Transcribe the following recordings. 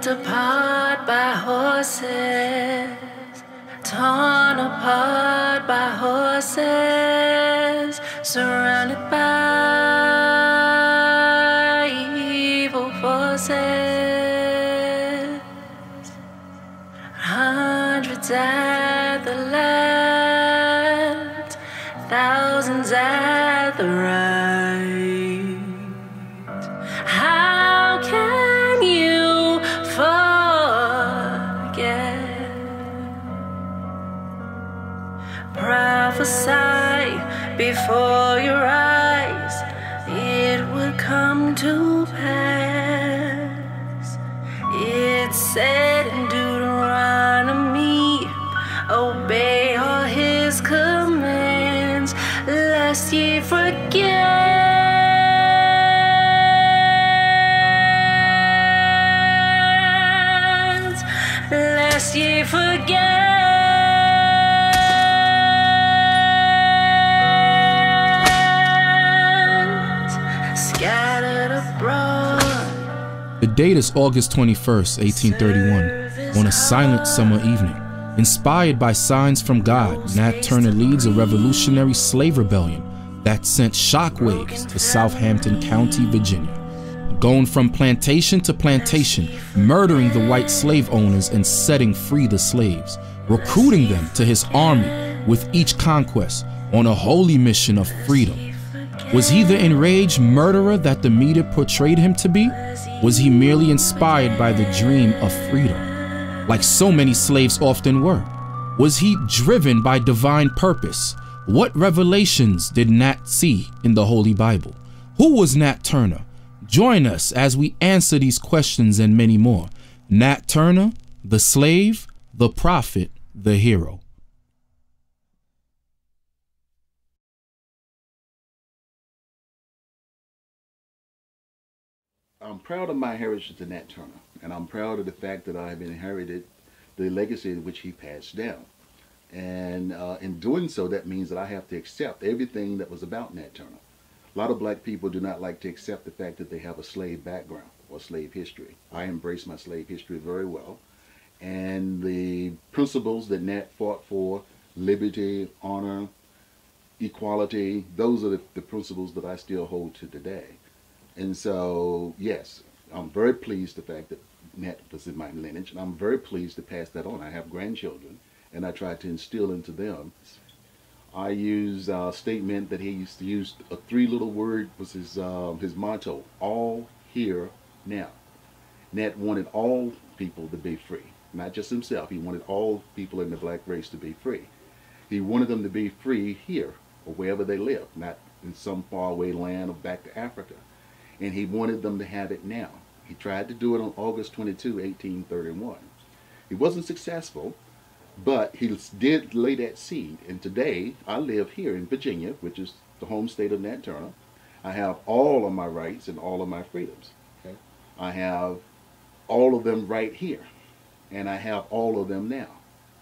Ripped apart by horses, torn apart by horses, surrounded by evil forces. Hundreds at the left, thousands at the right. How can you forget? Prophesy before your eyes, it would come to pass. It's said in Deuteronomy, obey all his commands, lest ye forget. Lest ye forget. Scattered abroad. The date is August 21st, 1831, on a silent summer evening. Inspired by signs from God, Nat Turner leads a revolutionary slave rebellion that sent shockwaves to Southampton County, Virginia. Going from plantation to plantation, murdering the white slave owners and setting free the slaves, recruiting them to his army with each conquest on a holy mission of freedom. Was he the enraged murderer that the media portrayed him to be? Was he merely inspired by the dream of freedom, like so many slaves often were? Was he driven by divine purpose? What revelations did Nat see in the Holy Bible? Who was Nat Turner? Join us as we answer these questions and many more. Nat Turner, the slave, the prophet, the hero. I'm proud of my heritage to Nat Turner, and I'm proud of the fact that I have inherited the legacy which he passed down. And in doing so, that means that I have to accept everything that was about Nat Turner. A lot of black people do not like to accept the fact that they have a slave background or slave history. I embrace my slave history very well. And the principles that Nat fought for, liberty, honor, equality, those are the principles that I still hold to today. And so, yes, I'm very pleased the fact that Nat was in my lineage, and I'm very pleased to pass that on. I have grandchildren, and I try to instill into them. I use a statement that he used to use. A three little word was his motto: all here now. Nat wanted all people to be free, not just himself. He wanted all people in the black race to be free. He wanted them to be free here or wherever they live, not in some faraway land or back to Africa. And he wanted them to have it now. He tried to do it on August 22, 1831. He wasn't successful, but he did lay that seed. And today, I live here in Virginia, which is the home state of Nat Turner. I have all of my rights and all of my freedoms. Okay? I have all of them right here, and I have all of them now.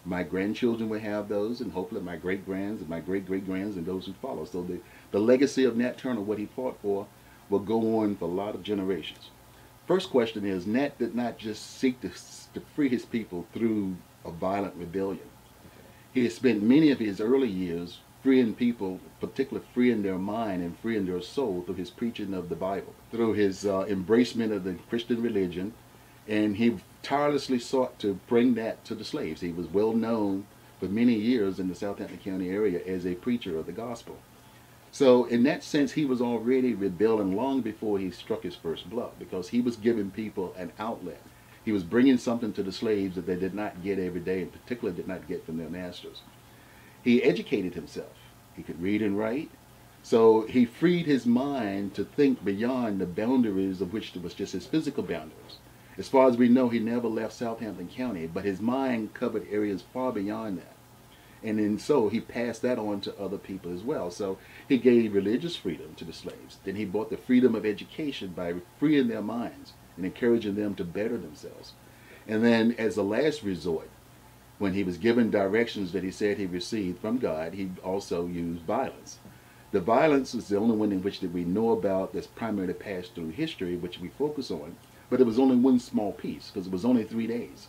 My grandchildren will have those, and hopefully my great-grands and my great-great-grands and those who follow. So the legacy of Nat Turner, what he fought for, will go on for a lot of generations. First question is, Nat did not just seek to free his people through a violent rebellion. He has spent many of his early years freeing people, particularly freeing their mind and freeing their soul through his preaching of the Bible, through his embracement of the Christian religion, and he tirelessly sought to bring that to the slaves. He was well known for many years in the Southampton County area as a preacher of the gospel. So in that sense, he was already rebelling long before he struck his first blow, because he was giving people an outlet. He was bringing something to the slaves that they did not get every day, and particularly did not get from their masters. He educated himself. He could read and write. So he freed his mind to think beyond the boundaries of which was just his physical boundaries. As far as we know, he never left Southampton County, but his mind covered areas far beyond that. And then so he passed that on to other people as well. So he gave religious freedom to the slaves. Then he brought the freedom of education by freeing their minds and encouraging them to better themselves. And then as a last resort, when he was given directions that he said he received from God, he also used violence. The violence is the only one in which that we know about that's primarily passed through history, which we focus on. but it was only one small piece because it was only 3 days.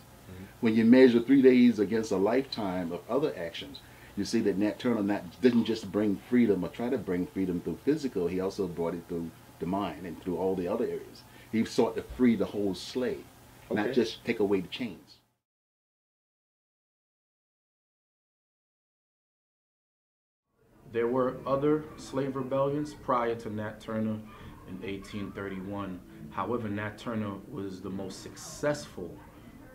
When you measure 3 days against a lifetime of other actions, you see that Nat Turner didn't just bring freedom or try to bring freedom through physical, he also brought it through the mind and through all the other areas. He sought to free the whole slave, not just take away the chains. There were other slave rebellions prior to Nat Turner in 1831. However, Nat Turner was the most successful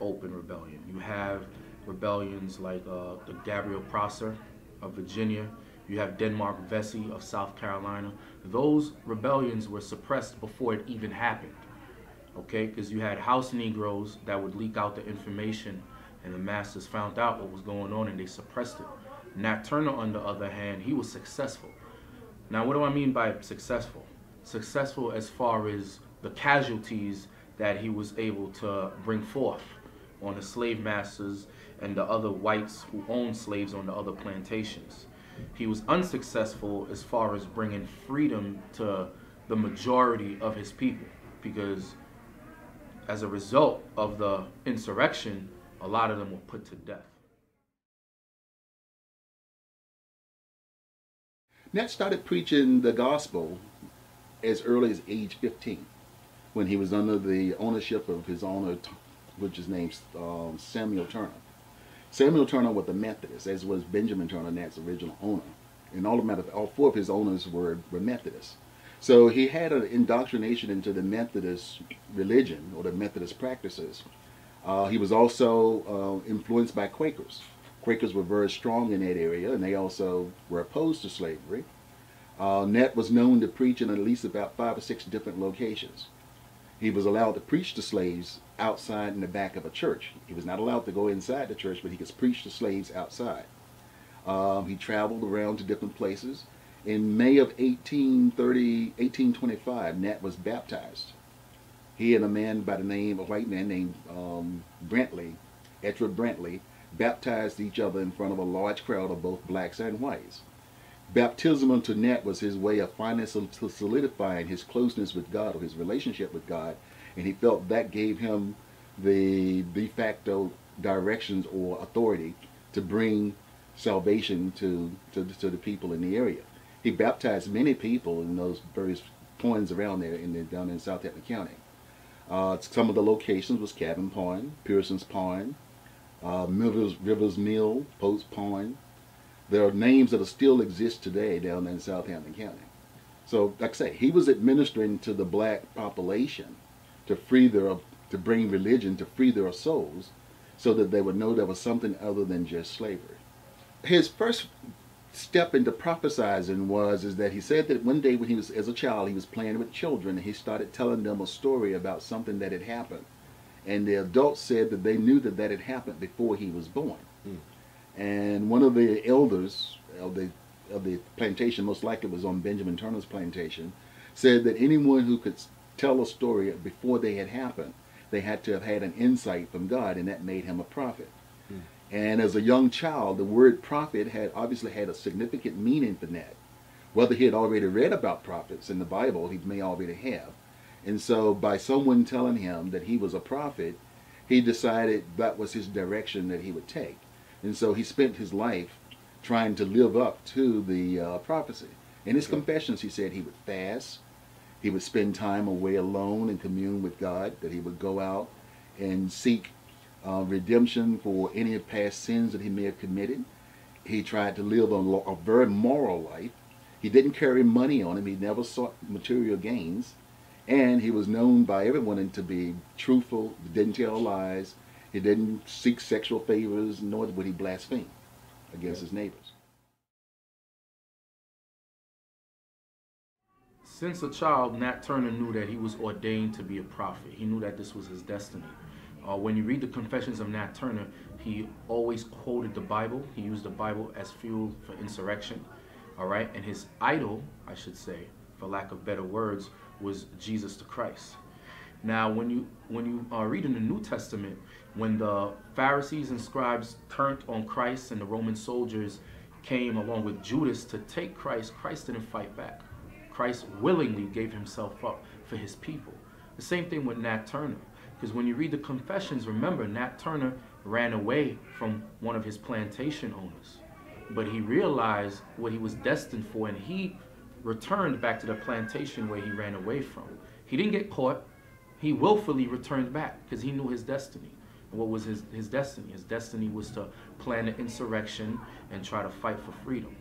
open rebellion. You have rebellions like the Gabriel Prosser of Virginia. You have Denmark Vesey of South Carolina. Those rebellions were suppressed before it even happened, okay? Because you had house Negroes that would leak out the information, and the masters found out what was going on and they suppressed it. Nat Turner, on the other hand, he was successful. Now, what do I mean by successful? Successful as far as the casualties that he was able to bring forth on the slave masters and the other whites who owned slaves on the other plantations. He was unsuccessful as far as bringing freedom to the majority of his people, because as a result of the insurrection, a lot of them were put to death. Nat started preaching the gospel as early as age 15, when he was under the ownership of his owner, which is named Samuel Turner. Samuel Turner was a Methodist, as was Benjamin Turner, Nat's original owner. And all 4 of his owners were Methodists. So he had an indoctrination into the Methodist religion, or the Methodist practices. He was also influenced by Quakers. Quakers were very strong in that area, and they also were opposed to slavery. Nat was known to preach in at least about 5 or 6 different locations. He was allowed to preach to slaves outside in the back of a church. He was not allowed to go inside the church, but he could preach to slaves outside. He traveled around to different places. In May of 1825, Nat was baptized. He and a white man named Brantley, Edward Brantley, baptized each other in front of a large crowd of both blacks and whites. Baptism unto Nat was his way of finally solidifying his closeness with God, or his relationship with God, and he felt that gave him the de facto directions or authority to bring salvation to the people in the area. He baptized many people in those various points around there down in Southampton County. Some of the locations was Cabin Pond, Pearson's Pond, Rivers Mill, Post Pond. There are names that still exist today down in Southampton County. So, like I say, he was administering to the black population to bring religion, to free their souls, so that they would know there was something other than just slavery. His first step into prophesizing is that he said that one day when he was, as a child, he was playing with children, and he started telling them a story about something that had happened. And the adults said that they knew that had happened before he was born. And one of the elders of the plantation, most likely was on Benjamin Turner's plantation, said that anyone who could tell a story before they had happened, they had to have had an insight from God, and that made him a prophet. And as a young child, the word prophet obviously had a significant meaning for Nat. Whether he had already read about prophets in the Bible, he may already have. And so by someone telling him that he was a prophet, he decided that was his direction that he would take. And so he spent his life trying to live up to the prophecy. In his confessions, he said he would fast, he would spend time away alone and commune with God, that he would go out and seek redemption for any past sins that he may have committed. He tried to live a very moral life. He didn't carry money on him. He never sought material gains. And he was known by everyone to be truthful, didn't tell lies. He didn't seek sexual favors, nor would he blaspheme against his neighbors. Since a child, Nat Turner knew that he was ordained to be a prophet. He knew that this was his destiny. When you read the Confessions of Nat Turner, he always quoted the Bible. He used the Bible as fuel for insurrection. All right, and his idol, I should say, for lack of better words, was Jesus the Christ. Now, when you read in the New Testament, when the Pharisees and scribes turned on Christ and the Roman soldiers came along with Judas to take Christ, Christ didn't fight back. Christ willingly gave himself up for his people. The same thing with Nat Turner. Because when you read the confessions, remember, Nat Turner ran away from one of his plantation owners. But he realized what he was destined for, and he returned back to the plantation where he ran away from. He didn't get caught. He willfully returned back because he knew his destiny. And what was his destiny? His destiny was to plan an insurrection and try to fight for freedom.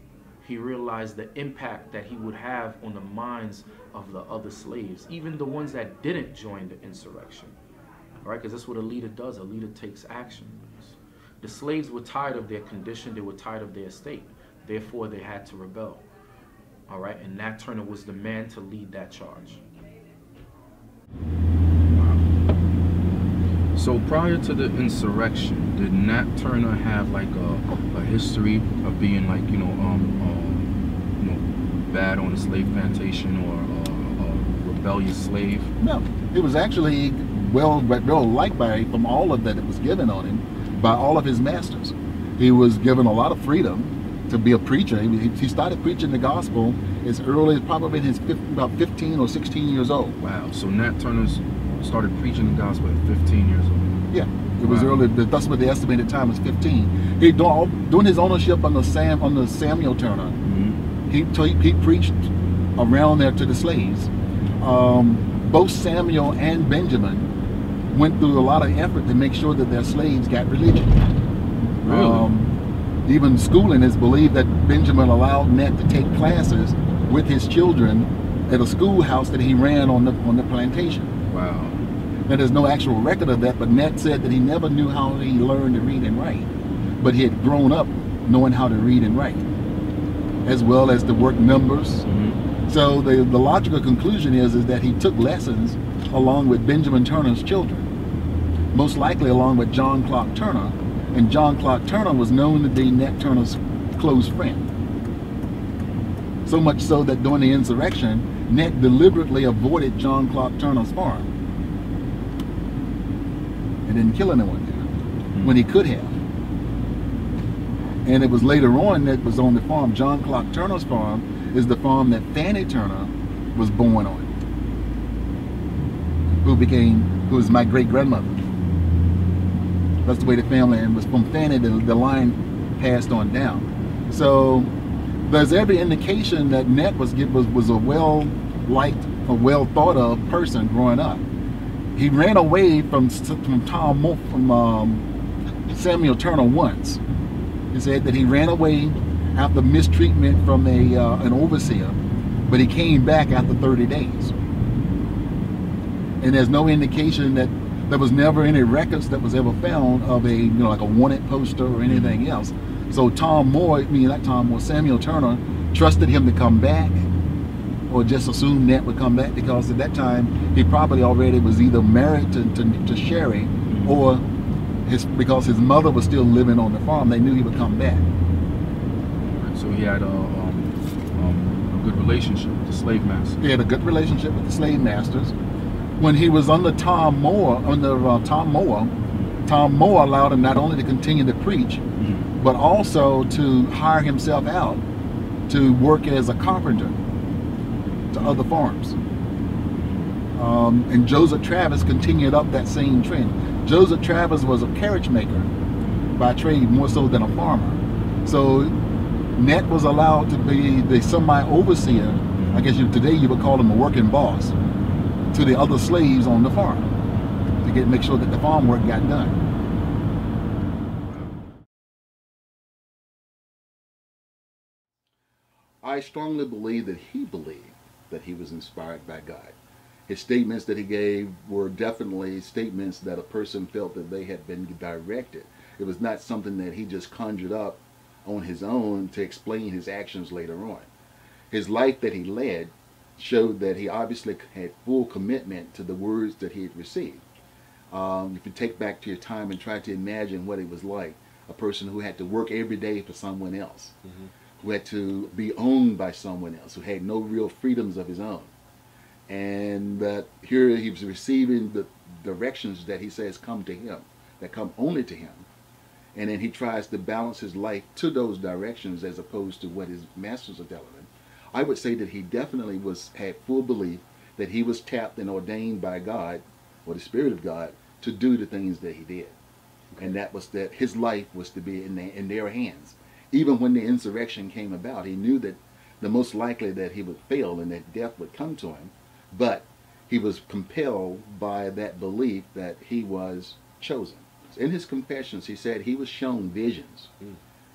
He realized the impact that he would have on the minds of the other slaves, even the ones that didn't join the insurrection. All right, because that's what a leader does. A leader takes action. The slaves were tired of their condition. They were tired of their estate. Therefore, they had to rebel. All right, and Nat Turner was the man to lead that charge. So prior to the insurrection, did Nat Turner have like a history of being like, bad on a slave plantation or a rebellious slave? No, it was actually well liked by from all of that was given on him by all of his masters. He was given a lot of freedom to be a preacher. He started preaching the gospel as early as probably about 15 or 16 years old. Wow, so Nat Turner started preaching the gospel at 15 years old. Yeah, it was early. That's what the estimated time was 15. He during his ownership on the Samuel Turner, he preached around there to the slaves. Both Samuel and Benjamin went through a lot of effort to make sure that their slaves got religion. Really? Even schooling is believed that Benjamin allowed Nat to take classes with his children at a schoolhouse that he ran on the plantation. Wow. Now, there's no actual record of that, but Nat said that he never knew how he learned to read and write, but he had grown up knowing how to read and write, as well as to work numbers. So the logical conclusion is that he took lessons along with Benjamin Turner's children, most likely along with John Clark Turner, and John Clark Turner was known to be Nat Turner's close friend. So much so that during the insurrection, Nat deliberately avoided John Clark Turner's farm and didn't kill anyone there when he could have. And it was later on that was on the farm. John Clark Turner's farm is the farm that Fanny Turner was born on, who was my great-grandmother. That's the way the family, and was from Fanny the line passed on down. So there's every indication that Nat was a well-liked, a well-thought-of person growing up. He ran away from Samuel Turner once. He said that he ran away after mistreatment from an overseer, but he came back after 30 days. And there's no indication that there was never any records that was ever found of like a wanted poster or anything else. So Samuel Turner trusted him to come back, or just assumed Nat would come back, because at that time he probably already was either married to Sherry, or because his mother was still living on the farm, they knew he would come back. So he had a good relationship with the slave masters. He had a good relationship with the slave masters. When he was under Tom Moore allowed him not only to continue to preach, but also to hire himself out to work as a carpenter to other farms. And Joseph Travis continued up that same trend. Joseph Travis was a carriage maker by trade, more so than a farmer. So Nat was allowed to be the semi-overseer, I guess today you would call him a working boss, to the other slaves on the farm to make sure that the farm work got done. I strongly believe that he believed that he was inspired by God. His statements that he gave were definitely statements that a person felt that they had been directed. It was not something that he just conjured up on his own to explain his actions later on. His life that he led showed that he obviously had full commitment to the words that he had received. If you take back to your time and try to imagine what it was like, a person who had to work every day for someone else, who had to be owned by someone else, who had no real freedoms of his own. And that here he was receiving the directions that he says come to him, that come only to him. And then he tries to balance his life to those directions as opposed to what his masters are telling him. I would say that he definitely had full belief that he was tapped and ordained by God, or the Spirit of God, to do the things that he did. Okay. And that was that his life was to be in their hands. Even when the insurrection came about, he knew that the most likely that he would fail and that death would come to him, but he was compelled by that belief that he was chosen. In his confessions, he said he was shown visions.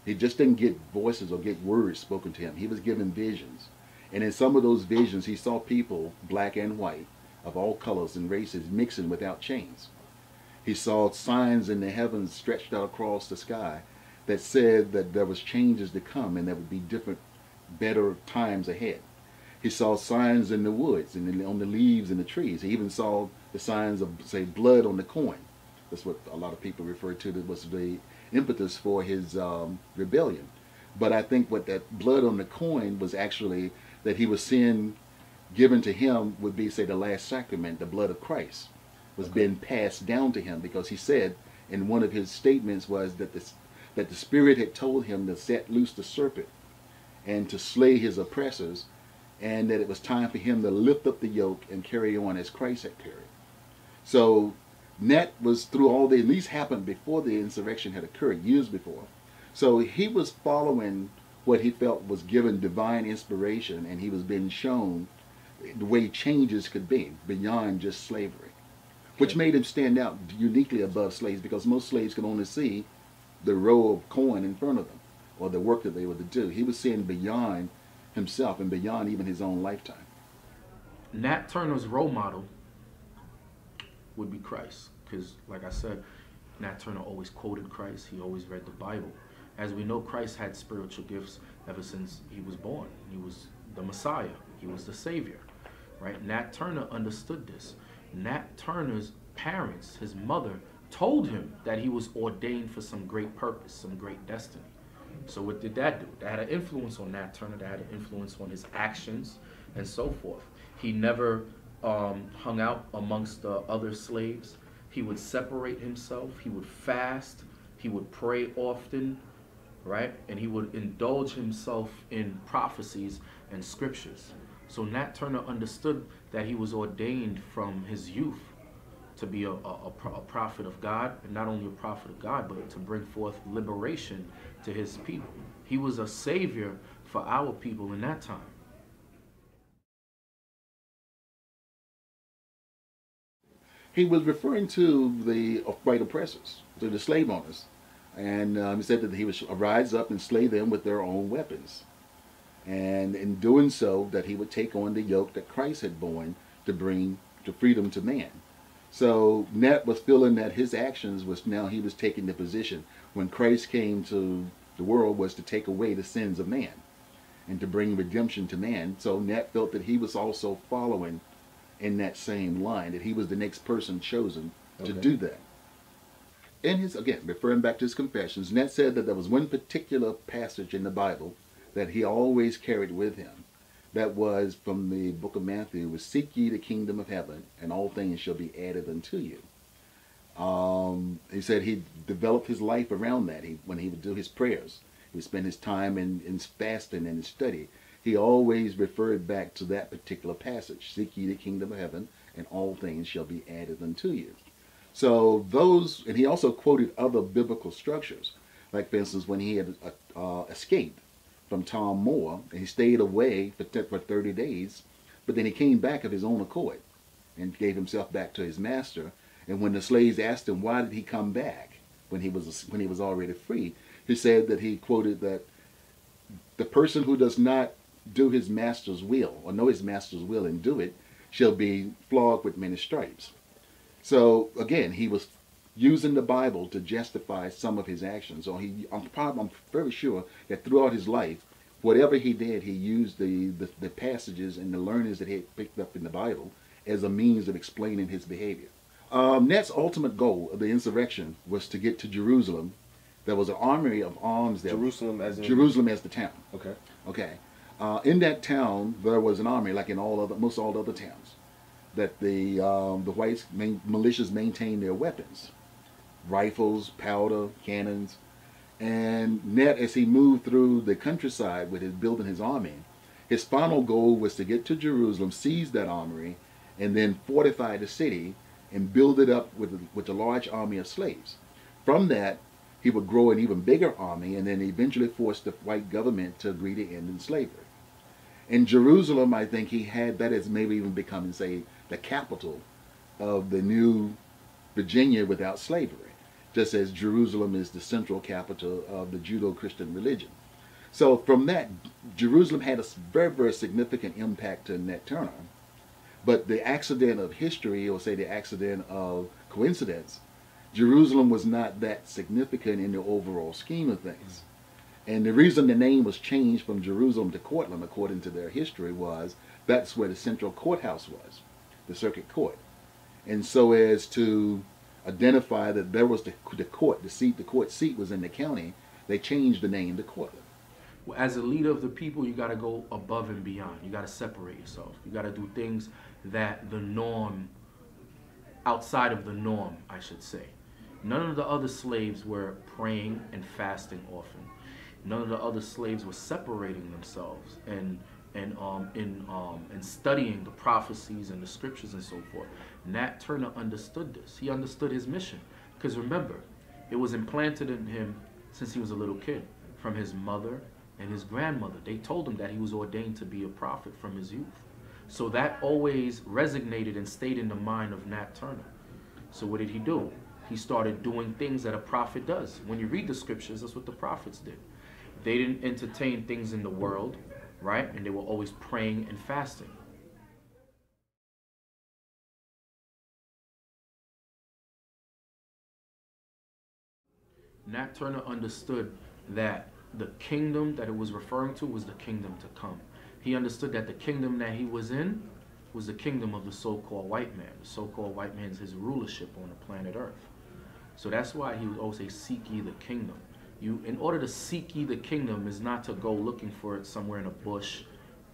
He just didn't get voices or get words spoken to him. He was given visions. And in some of those visions, he saw people, black and white, of all colors and races, mixing without chains. He saw signs in the heavens stretched out across the sky that said that there was changes to come and there would be different, better times ahead. He saw signs in the woods and on the leaves and the trees. He even saw the signs of, say, blood on the coin. That's what a lot of people refer to that was the impetus for his rebellion. But I think what that blood on the coin was actually that he was seeing given to him would be, say, the last sacrament, the blood of Christ, was being passed down to him, because he said in one of his statements was that the Spirit had told him to set loose the serpent and to slay his oppressors, and that it was time for him to lift up the yoke and carry on as Christ had carried. So that was through all the, and these happened before the insurrection had occurred, years before. So he was following what he felt was given divine inspiration, and he was being shown the way changes could be beyond just slavery, which made him stand out uniquely above slaves, because most slaves could only see the row of coin in front of them or the work that they were to do. He was seeing beyond himself and beyond even his own lifetime. Nat Turner's role model would be Christ, because like I said, Nat Turner always quoted Christ. He always read the Bible. As we know, Christ had spiritual gifts ever since he was born. He was the Messiah. He was the Savior, right? Nat Turner understood this. Nat Turner's parents, his mother, told him that he was ordained for some great purpose, some great destiny. So what did that do? That had an influence on Nat Turner. That had an influence on his actions and so forth. He never hung out amongst the other slaves. He would separate himself. He would fast. He would pray often, right? And he would indulge himself in prophecies and scriptures. So Nat Turner understood that he was ordained from his youth to be a prophet of God, and not only a prophet of God, but to bring forth liberation to his people. He was a savior for our people in that time. He was referring to the white oppressors, to the slave owners. And he said that he would rise up and slay them with their own weapons. And in doing so, that he would take on the yoke that Christ had borne to bring to freedom to man. So Nat was feeling that his actions was, now he was taking the position when Christ came to the world was to take away the sins of man and to bring redemption to man. So Nat felt that he was also following in that same line, that he was the next person chosen to do that. In his, again, referring back to his confessions, Nat said that there was one particular passage in the Bible that he always carried with him. That was from the book of Matthew, was seek ye the kingdom of heaven, and all things shall be added unto you. He said he developed his life around that. When he would do his prayers, he would spend his time in fasting and in study. He always referred back to that particular passage, seek ye the kingdom of heaven, and all things shall be added unto you. So those, and he also quoted other biblical structures, like for instance when he had escaped from Tom Moore, and he stayed away for 30 days, but then he came back of his own accord and gave himself back to his master. And when the slaves asked him why did he come back when he was already free, he said that he quoted that the person who does not do his master's will, or know his master's will and do it, shall be flogged with many stripes. So again, he was using the Bible to justify some of his actions. So I'm very sure that throughout his life, whatever he did, he used the passages and the learnings that he had picked up in the Bible as a means of explaining his behavior. Nat's ultimate goal of the insurrection was to get to Jerusalem. There was an armory of arms there. Jerusalem as in? Jerusalem as the town. Okay. Okay. In that town, there was an army, like in most all other towns, that the whites, militias maintained their weapons. Rifles, powder, cannons. And Nat, as he moved through the countryside with building his army, his final goal was to get to Jerusalem, seize that armory, and then fortify the city and build it up with a large army of slaves. From that, he would grow an even bigger army and then eventually force the white government to agree to end in slavery. In Jerusalem, I think he had that as maybe even becoming, say, the capital of the new Virginia without slavery, just as Jerusalem is the central capital of the Judeo-Christian religion. So from that, Jerusalem had a very, very significant impact to Nat Turner. But the accident of history, or say the accident of coincidence, Jerusalem was not that significant in the overall scheme of things. And the reason the name was changed from Jerusalem to Cortland, according to their history, was that's where the central courthouse was, the circuit court. And so as to identify that there was the court, the court seat was in the county, they changed the name to Cortland. As a leader of the people, you got to go above and beyond. You got to separate yourself. You got to do things that the norm, outside of the norm, I should say. None of the other slaves were praying and fasting often. None of the other slaves were separating themselves and studying the prophecies and the scriptures and so forth. Nat Turner understood this. He understood his mission. Because remember, it was implanted in him since he was a little kid, from his mother and his grandmother. They told him that he was ordained to be a prophet from his youth. So that always resonated and stayed in the mind of Nat Turner. So what did he do? He started doing things that a prophet does. When you read the scriptures, that's what the prophets did. They didn't entertain things in the world, right? And they were always praying and fasting. Nat Turner understood that the kingdom that it was referring to was the kingdom to come. He understood that the kingdom that he was in was the kingdom of the so-called white man. The so-called white man is his rulership on the planet Earth. So that's why he would always say, seek ye the kingdom. In order to seek ye the kingdom is not to go looking for it somewhere in a bush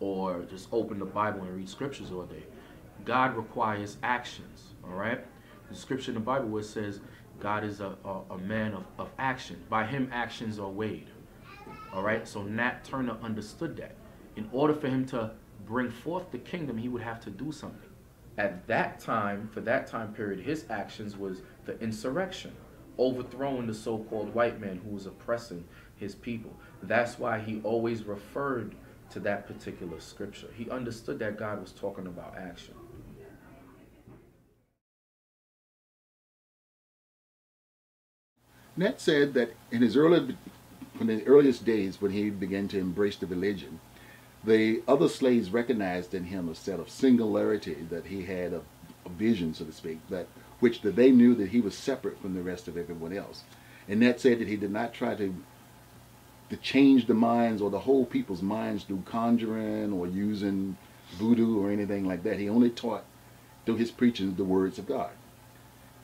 or just open the Bible and read scriptures all day. God requires actions, all right? The scripture in the Bible where it says God is a man of action. By him actions are weighed, all right? So Nat Turner understood that. In order for him to bring forth the kingdom, he would have to do something. At that time, for that time period, his actions was the insurrection, overthrowing the so-called white man who was oppressing his people. That's why he always referred to that particular scripture. He understood that God was talking about action. Nat said that in his earliest days, when he began to embrace the religion, the other slaves recognized in him a set of singularity, that he had a vision, so to speak, that they knew that he was separate from the rest of everyone else. And Nat said that he did not try to change the minds or the whole people's minds through conjuring or using voodoo or anything like that. He only taught through his preaching the words of God.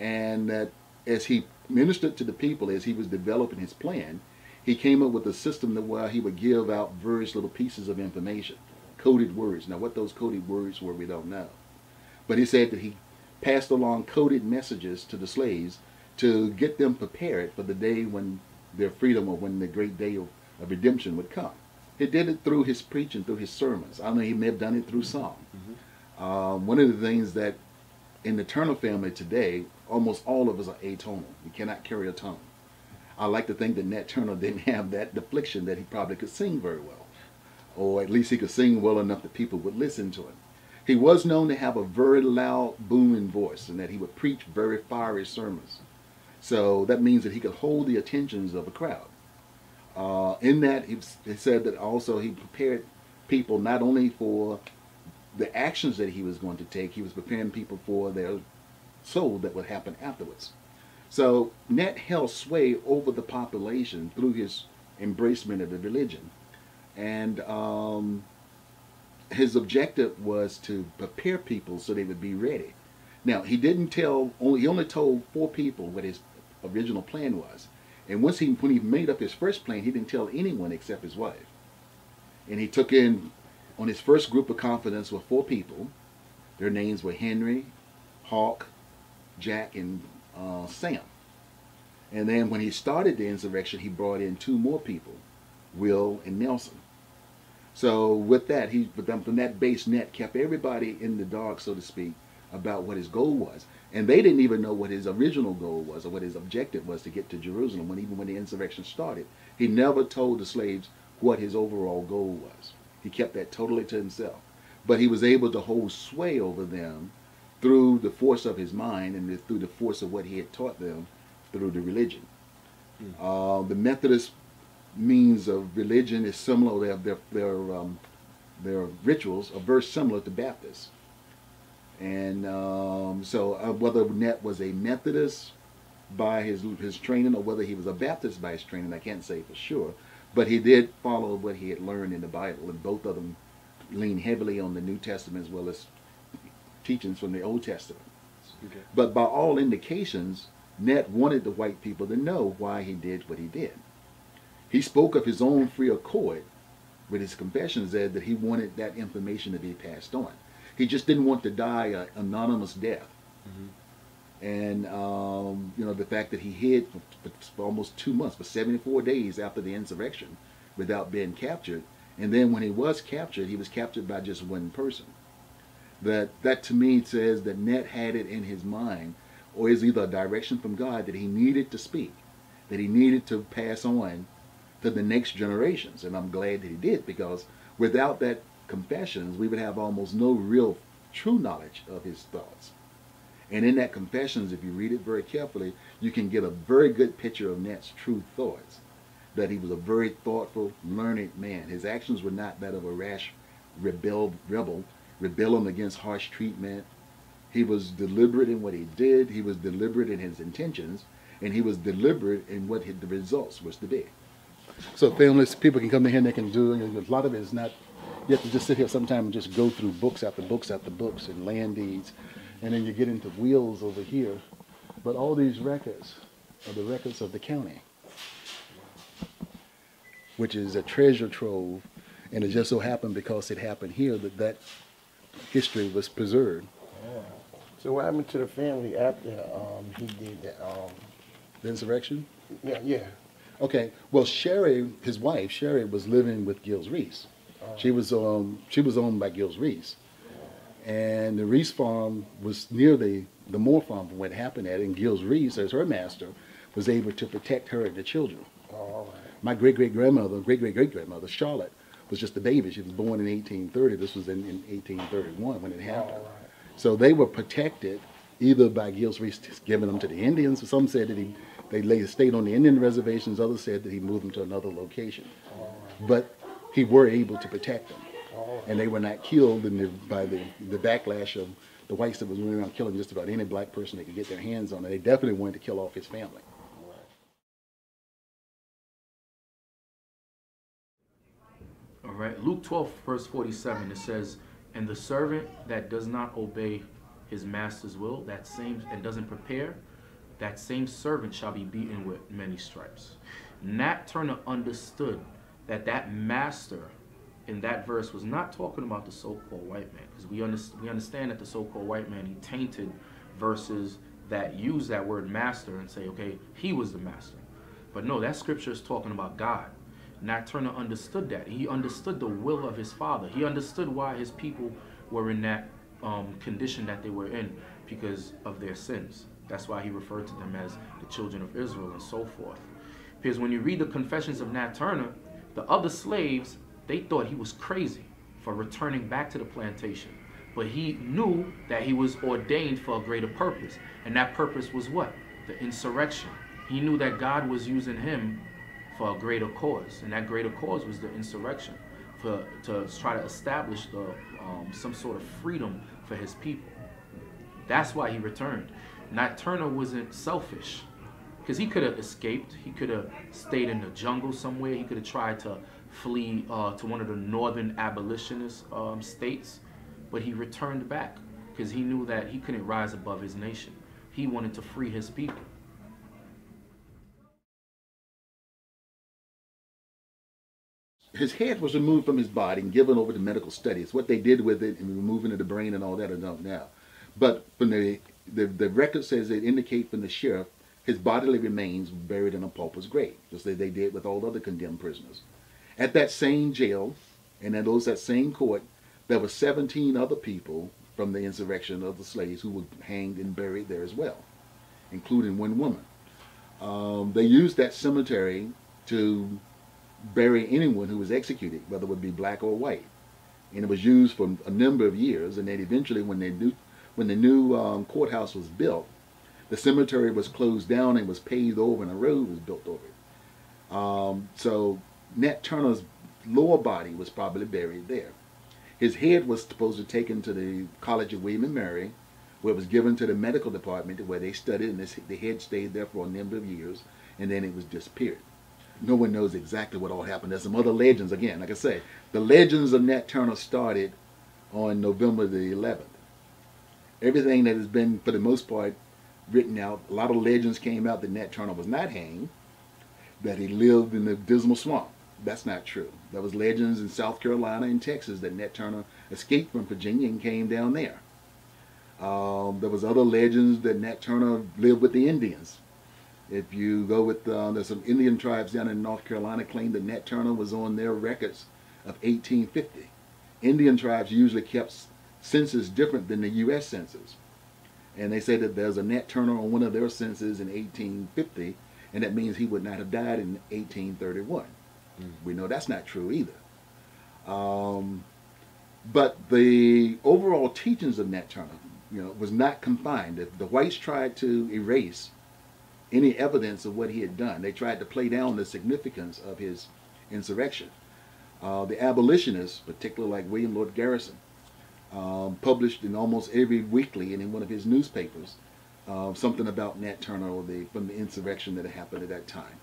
And that as he ministered to the people, as he was developing his plan, he came up with a system that where he would give out various little pieces of information, coded words. Now what those coded words were, we don't know. But he said that he passed along coded messages to the slaves to get them prepared for the day when their freedom, or when the great day of redemption would come. He did it through his preaching, through his sermons. I don't know, he may have done it through song. One of the things that in the Turner family today, almost all of us are atonal. We cannot carry a tone. I like to think that Nat Turner didn't have that affliction, that he probably could sing very well. Or at least he could sing well enough that people would listen to him. He was known to have a very loud, booming voice, and that he would preach very fiery sermons. So that means that he could hold the attentions of a crowd. In that, he said that also he prepared people not only for the actions that he was going to take, he was preparing people for their soul that would happen afterwards. So Nat held sway over the population through his embracement of the religion. And his objective was to prepare people so they would be ready. Now, he only told 4 people what his original plan was. And when he made up his first plan, he didn't tell anyone except his wife. And he took in, on his first group of confidence, were 4 people. Their names were Henry, Hawk, Jack, and Sam. And then when he started the insurrection, he brought in 2 more people, Will and Nelson. So with that, from that base, Nat kept everybody in the dark, so to speak, about what his goal was. And they didn't even know what his original goal was or what his objective was to get to Jerusalem. Even when the insurrection started, he never told the slaves what his overall goal was. He kept that totally to himself. But he was able to hold sway over them through the force of his mind and through the force of what he had taught them through the religion. The Methodist means of religion is similar. Their rituals are very similar to Baptists. And whether Nat was a Methodist by his training or whether he was a Baptist by his training, I can't say for sure. But he did follow what he had learned in the Bible, and both of them lean heavily on the New Testament as well as teachings from the Old Testament. Okay. But by all indications, Nat wanted the white people to know why he did what he did. He spoke of his own free accord with his confession, said that he wanted that information to be passed on. He just didn't want to die an anonymous death. And the fact that he hid for almost 2 months, for 74 days after the insurrection, without being captured. And then when he was captured by just one person. That to me says that Nat had it in his mind, or is either a direction from God that he needed to speak, that he needed to pass on to the next generations. And I'm glad that he did, because without that confessions, we would have almost no real true knowledge of his thoughts. And in that confessions, if you read it very carefully, you can get a very good picture of Nat's true thoughts. That he was a very thoughtful, learned man. His actions were not that of a rash rebel, rebelling against harsh treatment. He was deliberate in what he did. He was deliberate in his intentions, and he was deliberate in what the results was to be. So families, people can come in here and they can do, and a lot of it is not, you have to just sit here sometime and just go through books after books after books and land deeds, and then you get into wills over here. But all these records are the records of the county, which is a treasure trove, and it just so happened because it happened here that history was preserved. Yeah. So what happened to the family after he did that? The insurrection? Yeah. Okay. Well, Sherry, his wife, Sherry, was living with Gills Reese. She was owned by Gills Reese, and the Reese farm was near the Moore farm from what happened at, and Gills Reese, as her master, was able to protect her and the children. All right. My great-great-grandmother, Charlotte, was just a baby. She was born in 1830. This was in 1831 when it happened. All right. So they were protected either by Gills Reese giving them to the Indians, or some said that they stayed on the Indian reservations, others said that he moved them to another location. All right. But he were able to protect them. All right. And they were not killed by the backlash of the whites that was running around killing just about any black person they could get their hands on. And they definitely wanted to kill off his family. All right, Luke 12, verse 47, it says, "And the servant that does not obey his master's will, that same, and doesn't prepare, that same servant shall be beaten with many stripes." Nat Turner understood that master in that verse was not talking about the so-called white man, because we understand that the so-called white man, he tainted verses that use that word master and say, okay, he was the master. But no, that scripture is talking about God. Nat Turner understood that. He understood the will of his father. He understood why his people were in that condition that they were in because of their sins. That's why he referred to them as the children of Israel and so forth. Because when you read the confessions of Nat Turner, the other slaves, they thought he was crazy for returning back to the plantation. But he knew that he was ordained for a greater purpose. And that purpose was what? The insurrection. He knew that God was using him for a greater cause. And that greater cause was the insurrection, to try to establish some sort of freedom for his people. That's why he returned. Nat Turner wasn't selfish, because he could have escaped. He could have stayed in the jungle somewhere. He could have tried to flee to one of the northern abolitionist states, but he returned back because he knew that he couldn't rise above his nation. He wanted to free his people. His head was removed from his body and given over to medical studies. What they did with it and removing of the brain and all that I don't know now. But from the record says it indicates from the sheriff, his bodily remains were buried in a pauper's grave, just as they did with all other condemned prisoners. At that same jail, and at that same court, there were 17 other people from the insurrection of the slaves who were hanged and buried there as well, including one woman. They used that cemetery to bury anyone who was executed, whether it would be black or white. And it was used for a number of years, and then eventually when the new courthouse was built, the cemetery was closed down and was paved over and a road was built over it. So Nat Turner's lower body was probably buried there. His head was supposed to be taken to the College of William and Mary, where it was given to the medical department where they studied, and the head stayed there for a number of years, and then it was disappeared. No one knows exactly what all happened. There's some other legends. Again, like I say, the legends of Nat Turner started on November the 11th. Everything that has been, for the most part, written out, a lot of legends came out that Nat Turner was not hanged, that he lived in the Dismal Swamp. That's not true. There was legends in South Carolina and Texas that Nat Turner escaped from Virginia and came down there. There was other legends that Nat Turner lived with the Indians. If you go with, there's some Indian tribes down in North Carolina claim that Nat Turner was on their records of 1850. Indian tribes usually kept census different than the U.S. census. And they say that there's a Nat Turner on one of their censuses in 1850, and that means he would not have died in 1831. We know that's not true either. But the overall teachings of Nat Turner, was not confined. The whites tried to erase any evidence of what he had done. They tried to play down the significance of his insurrection. The abolitionists, particularly like William Lord Garrison, published in almost every weekly and in one of his newspapers something about Nat Turner or from the insurrection that had happened at that time.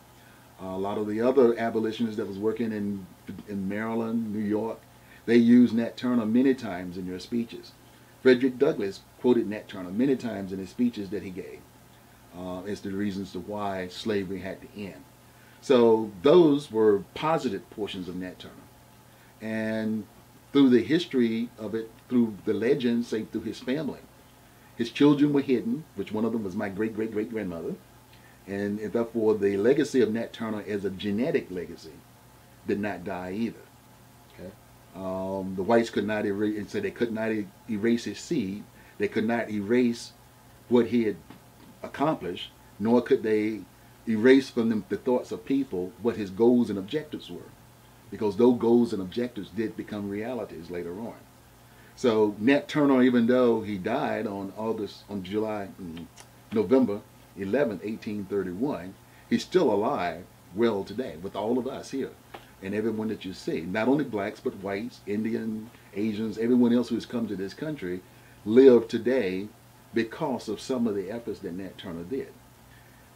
A lot of the other abolitionists that was working in Maryland, New York, they used Nat Turner many times in their speeches. Frederick Douglass quoted Nat Turner many times in his speeches that he gave as to the reasons to why slavery had to end. So those were positive portions of Nat Turner. And through the history of it, through the legends, say through his family, his children were hidden, which one of them was my great-great-great-grandmother. And therefore, the legacy of Nat Turner as a genetic legacy did not die either. Okay. The whites could not erase, so they could not erase his seed. They could not erase what he had accomplished, nor could they erase from them the thoughts of people what his goals and objectives were, because those goals and objectives did become realities later on. So Nat Turner, even though he died on November 11th, 1831, he's still alive well today with all of us here and everyone that you see. Not only blacks, but whites, Indian, Asians, everyone else who has come to this country live today because of some of the efforts that Nat Turner did.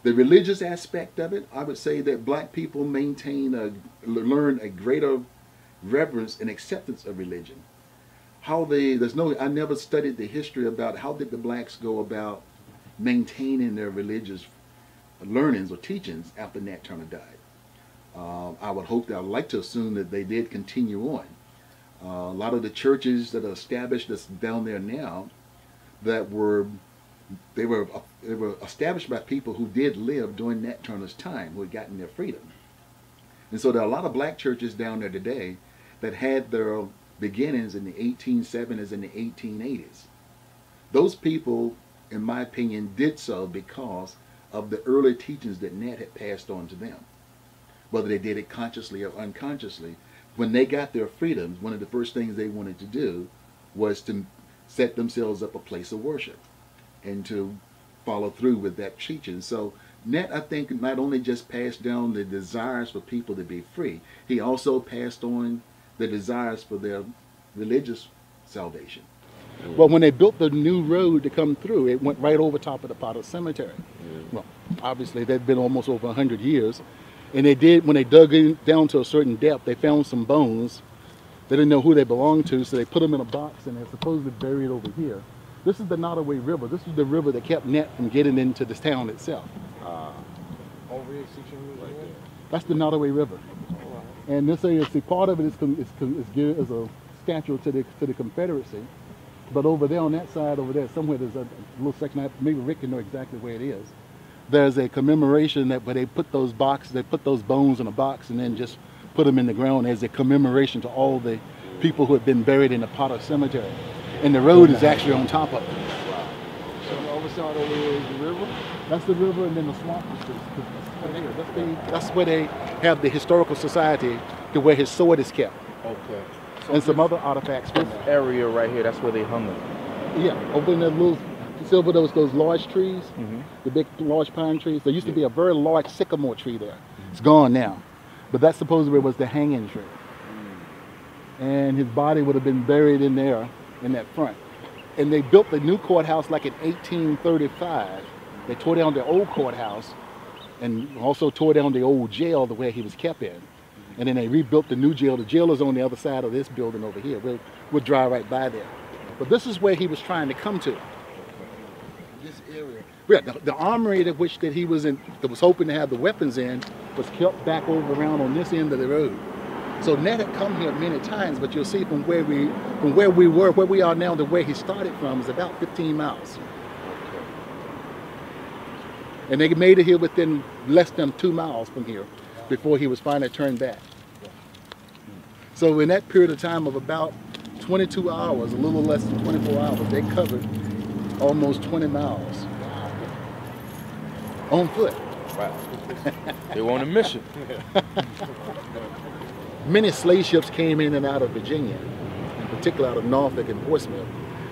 The religious aspect of it, I would say that black people learn a greater reverence and acceptance of religion. I never studied the history about how did the blacks go about maintaining their religious learnings or teachings after Nat Turner died. I would like to assume that they did continue on. A lot of the churches that are established that's down there now, they were established by people who did live during Nat Turner's time, who had gotten their freedom. And so there are a lot of black churches down there today that had their beginnings in the 1870s and the 1880s. Those people, in my opinion, did so because of the early teachings that Nat had passed on to them. Whether they did it consciously or unconsciously, when they got their freedoms, one of the first things they wanted to do was to set themselves up a place of worship and to follow through with that teaching. So Nat, I think, not only just passed down the desires for people to be free, he also passed on the desires for their religious salvation. Well, when they built the new road to come through, it went right over top of the Potter Cemetery. Yeah. Well, obviously, they'd been almost over 100 years. And they did, when they dug in down to a certain depth, they found some bones. They didn't know who they belonged to, so they put them in a box, and they're supposedly buried over here. This is the Nottoway River. This is the river that kept Nat from getting into this town itself. Over here, that's the Nottoway River. And this area, see, part of it is a statue to the Confederacy. But over there on that side, over there, somewhere there's a little section, maybe Rick can know exactly where it is. There's a commemoration where they put those bones in a box and then just put them in the ground as a commemoration to all the people who had been buried in the Potter Cemetery. and the road is actually on top of it. So the other side over here is the river? That's the river, and then the swamp is that's where they have the historical society to where his sword is kept. Okay. And some other artifacts from there. Area right here, that's where they hung him. Yeah, over in that little, you see over those large trees, the big large pine trees. There used to be a very large sycamore tree there. It's gone now, but that supposedly was the hanging tree. And his body would have been buried in there, in that front. And they built the new courthouse like in 1835. They tore down the old courthouse and also tore down the old jail, the way he was kept in. And then they rebuilt the new jail. The jail is on the other side of this building over here. We'll drive right by there. But this is where he was trying to come to. This area. Yeah, the armory that he was in, that was hoping to have the weapons in, was kept back over around on this end of the road. So Ned had come here many times, but you'll see from where we are now to where he started from is about 15 miles. And they made it here within less than 2 miles from here before he was finally turned back. So in that period of time of about 22 hours, a little less than 24 hours, they covered almost 20 miles on foot. Wow. They were on a mission. Many slave ships came in and out of Virginia, in particular out of Norfolk and Portsmouth.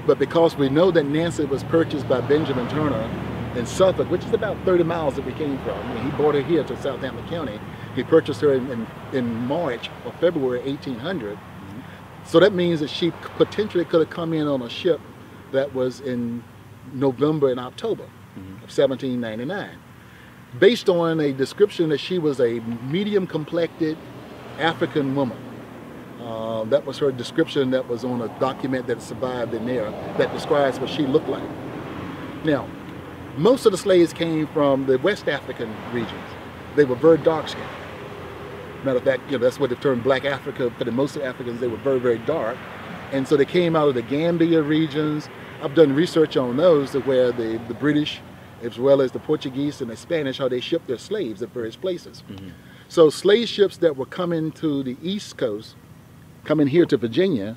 But because we know that Nancy was purchased by Benjamin Turner in Suffolk, which is about 30 miles that we came from, and he brought her here to Southampton County. He purchased her in March or February 1800. So that means that she potentially could have come in on a ship that was in November and October of 1799. Based on a description that she was a medium-complected African woman. That was her description that was on a document that survived in there that describes what she looked like. Now, most of the slaves came from the West African regions. They were very dark-skinned. Matter of fact, that's what the term Black Africa, for the most of the Africans, they were very, very dark. And so they came out of the Gambia regions. I've done research on those where the British, as well as the Portuguese and the Spanish, how they shipped their slaves at various places. So slave ships that were coming to the East Coast, coming here to Virginia,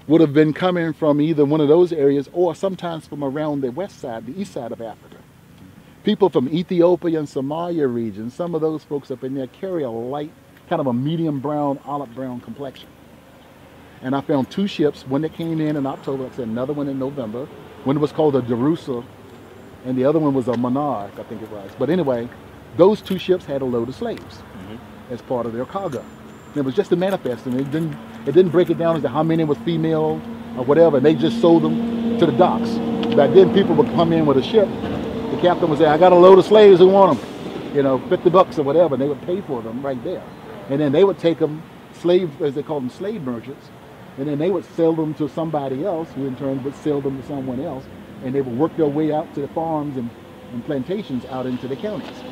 would have been coming from either one of those areas or sometimes from around the west side, the east side of Africa. People from Ethiopia and Somalia regions, some of those folks up in there carry a light, kind of a medium brown, olive brown complexion. And I found 2 ships, one that came in October, like I said, another one in November. One was called a Jerusa, and the other one was a Monarch, I think it was. But anyway, those 2 ships had a load of slaves as part of their cargo. And it was just a manifest, and it didn't break it down as to how many was female or whatever. They just sold them to the docks. Back then, people would come in with a ship. The captain would say, "I got a load of slaves who want them, $50 or whatever." And they would pay for them right there, and then they would take them, as they call them, slave merchants, and then they would sell them to somebody else, who in turn would sell them to someone else, and they would work their way out to the farms and plantations out into the counties.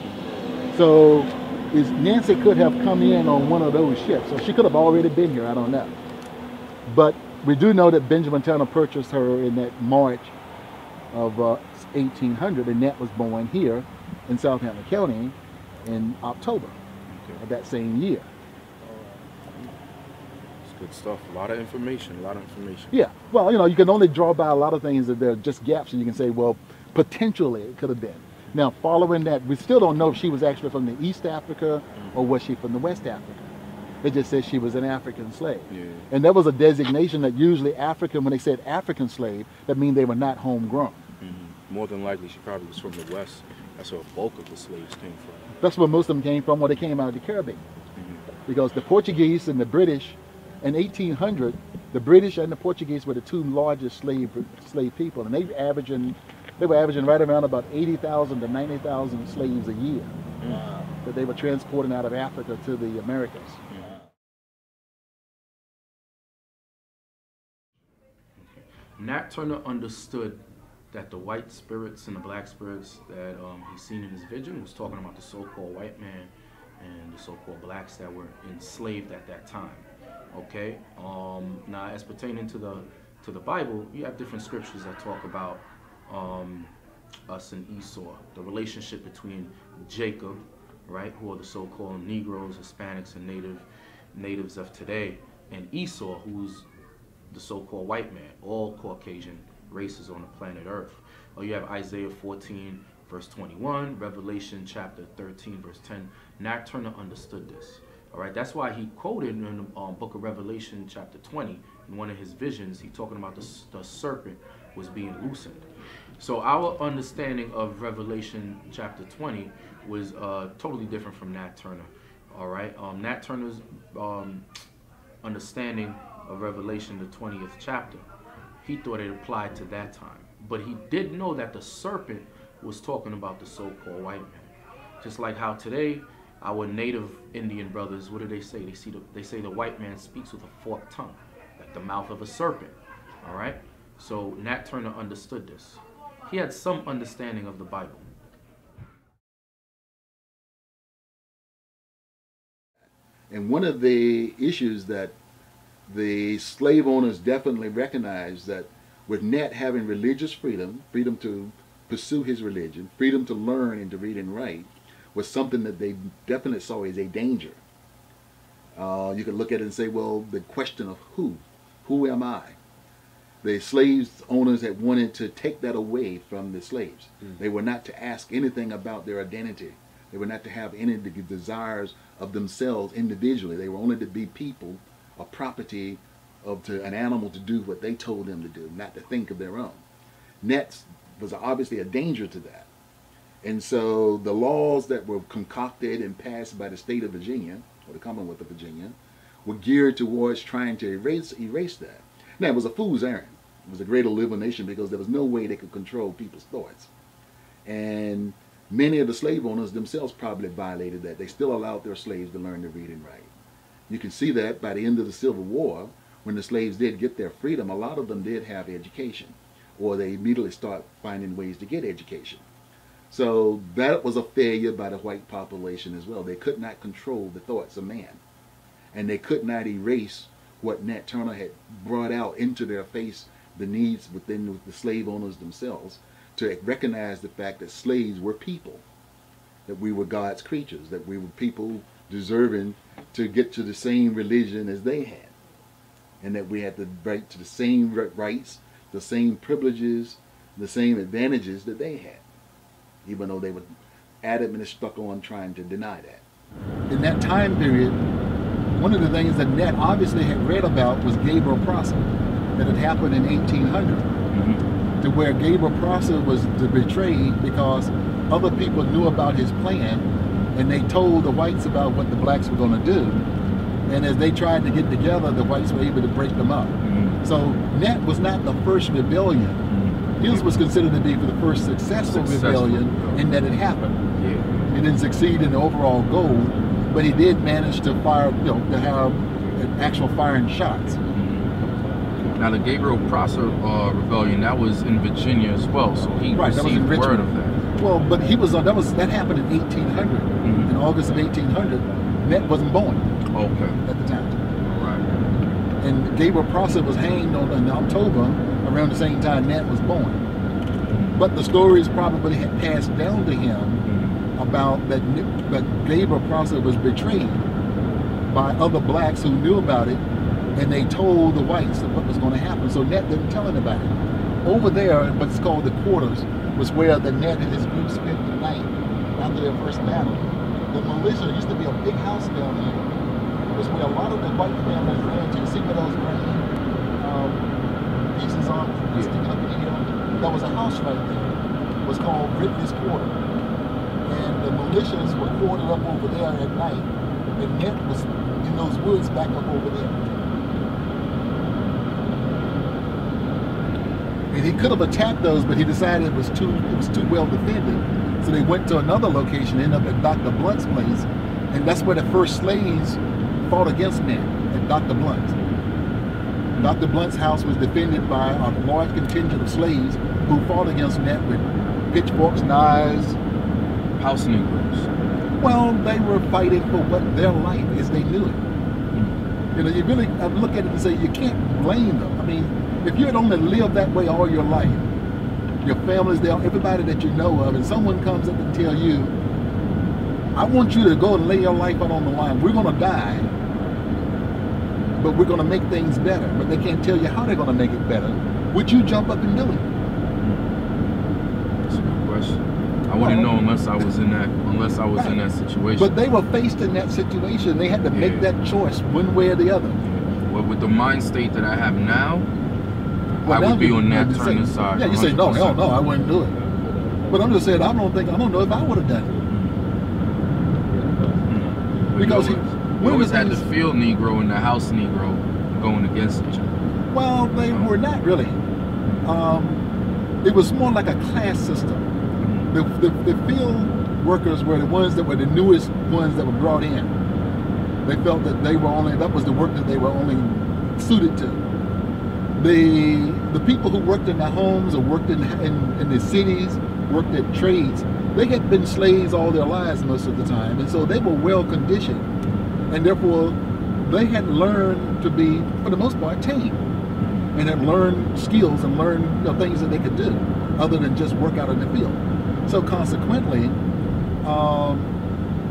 So Nancy could have come in on one of those ships, so she could have already been here, I don't know. But we do know that Benjamin Turner purchased her in that March of 1800, and Nat was born here in Southampton County in October of that same year. It's good stuff. A lot of information. Yeah. Well, you can only draw by a lot of things that they're just gaps, and you can say, well, potentially it could have been. Now, following that, we still don't know if she was actually from the East Africa or was she from the West Africa. It just says she was an African slave. Yeah. And that was a designation that usually African, when they said African slave, that means they were not homegrown. More than likely, she probably was from the West. That's where a bulk of the slaves came from. That's where most of them came from when they came out of the Caribbean. Because the Portuguese and the British, in 1800, the British and the Portuguese were the 2 largest slave people, and they were averaging right around about 80,000 to 90,000 slaves a year that they were transporting out of Africa to the Americas. Nat Turner understood that the white spirits and the black spirits that he's seen in his vision was talking about the so-called white man and the so-called blacks that were enslaved at that time. Okay. Now, as pertaining to the Bible, you have different scriptures that talk about us and Esau, the relationship between Jacob, right, who are the so-called Negroes, Hispanics, and natives of today, and Esau, who's the so-called white man, all Caucasian races on the planet Earth. You have Isaiah 14, verse 21, Revelation chapter 13, verse 10. Nat Turner understood this. All right, that's why he quoted in the book of Revelation chapter 20, in one of his visions, he talking about the serpent was being loosened. So our understanding of Revelation chapter 20 was totally different from Nat Turner. All right, Nat Turner's understanding of Revelation, the 20th chapter, he thought it applied to that time. But he did know that the serpent was talking about the so-called white man. Just like how today, our native Indian brothers, what do they say? They say the white man speaks with a forked tongue, like the mouth of a serpent. All right? So Nat Turner understood this. He had some understanding of the Bible. And one of the issues that the slave owners definitely recognized, that with Nat having religious freedom, freedom to pursue his religion, freedom to learn and to read and write, was something that they definitely saw as a danger. You could look at it and say, well, the question of who am I? The slaves owners had wanted to take that away from the slaves. They were not to ask anything about their identity. They were not to have any desires of themselves individually. They were only to be people, a property to an animal to do what they told them to do, not to think of their own. Nat was obviously a danger to that. And so the laws that were concocted and passed by the state of Virginia, or the Commonwealth of Virginia, were geared towards trying to erase that. Now, it was a fool's errand. It was a great elimination because there was no way they could control people's thoughts. And many of the slave owners themselves probably violated that. They still allowed their slaves to learn to read and write. You can see that by the end of the Civil War, when the slaves did get their freedom, a lot of them did have education, or they immediately start finding ways to get education. So that was a failure by the white population as well. They could not control the thoughts of man, and they could not erase what Nat Turner had brought out into their face, the needs within the slave owners themselves, to recognize the fact that slaves were people, that we were God's creatures, that we were people deserving to get to the same religion as they had, and that we had the right to the same rights, the same privileges, the same advantages that they had, even though they were adamant and stuck on trying to deny that. In that time period, one of the things that Nat obviously had read about was Gabriel Prosser, that had happened in 1800, to where Gabriel Prosser was betrayed because other people knew about his plan, and they told the whites about what the blacks were going to do. And as they tried to get together, the whites were able to break them up. So Nat was not the first rebellion. His was considered to be for the first successful rebellion in that it happened. He didn't succeed in the overall goal, but he did manage to fire, to have an actual firing shots. Now the Gabriel Prosser rebellion, that was in Virginia as well, so he received word of that. Well, but he was that happened in 1800. In August of 1800, Nat wasn't born. Okay. At the time. All right. And Gabriel Prosser was hanged in October, around the same time Nat was born. But the stories probably had passed down to him about that Gabriel Prosser was betrayed by other blacks who knew about it, and they told the whites what was going to happen. So Nat didn't tell anybody. Over there, what's called the quarters, was where the Nat and his group spent the night after their first battle. The militia used to be a big house down here. It was where a lot of the white families ran to. See where those grain pieces are sticking up in the hill? There was a house right there. It was called Ridley's Quarter. And the militias were quartered up over there at night. And Nat was in those woods back up over there. And he could have attacked those, but he decided it was too well defended. So they went to another location, ended up at Dr. Blunt's place, and that's where the first slaves fought against Nat, at Dr. Blunt's. Dr. Blunt's house was defended by a large contingent of slaves who fought against Nat with pitchforks, knives. House Negroes. Well, they were fighting for what their life as they knew it. You know, you really look at it and say, you can't blame them. I mean, if you had only lived that way all your life, your family's there, everybody that you know of, and someone comes up and tell you, I want you to go and lay your life out on the line. We're going to die. but we're going to make things better. But they can't tell you how they're going to make it better. Would you jump up and do it? That's a good question. I wouldn't know unless I was in that in that situation. But they were faced in that situation. They had to make that choice one way or the other. Well, with the mind state that I have now, I would be on Nat Turner's side. Yeah, you say, no, hell no, I wouldn't do it. But I'm just saying, I don't know if I would have done it. Because we always had the field Negro and the house Negro going against each other. Well, they were not really. It was more like a class system. The field workers were the ones that were the newest ones that were brought in. They felt that that was the work that they were only suited to. The people who worked in their homes or worked in the cities, worked at trades, they had been slaves all their lives most of the time, and so they were well conditioned, and therefore they had learned to be, for the most part, tame, and had learned skills and learned things that they could do other than just work out in the field. So consequently,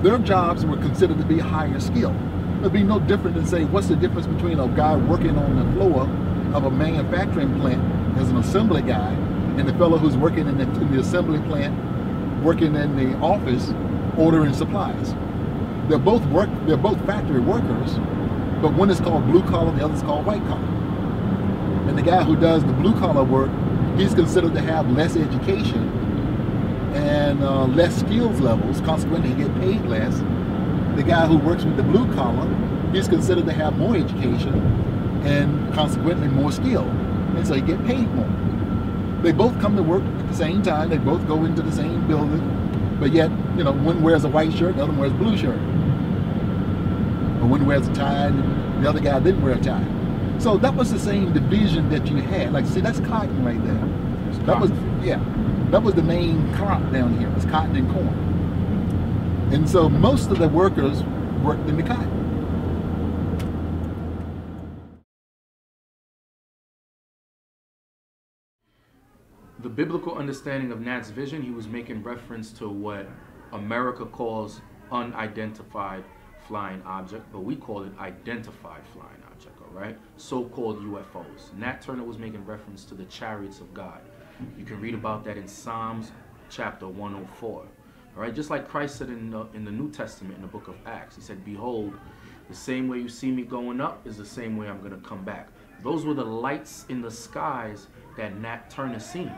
their jobs were considered to be higher skill. It'd be no different than say, what's the difference between a guy working on the floor of a manufacturing plant as an assembly guy and the fellow who's working in the assembly plant, working in the office, ordering supplies. They're both factory workers, but one is called blue collar, the other is called white collar. And the guy who does the blue collar work, he's considered to have less education and less skills levels, consequently he gets paid less. The guy who works with the blue collar, he's considered to have more education and consequently more skill, and so he get paid more. They both come to work at the same time, they both go into the same building, but yet, one wears a white shirt, the other wears a blue shirt. Or one wears a tie, and the other guy didn't wear a tie. So that was the same division that you had. Like, see, that's cotton right there. That was the main crop down here, was cotton and corn. And so most of the workers worked in the cotton. The biblical understanding of Nat's vision, he was making reference to what America calls unidentified flying object, but we call it identified flying object, all right? So-called UFOs. Nat Turner was making reference to the chariots of God. You can read about that in Psalms chapter 104. All right, just like Christ said in the New Testament in the book of Acts, he said, behold, the same way you see me going up is the same way I'm going to come back. Those were the lights in the skies that Nat Turner seen.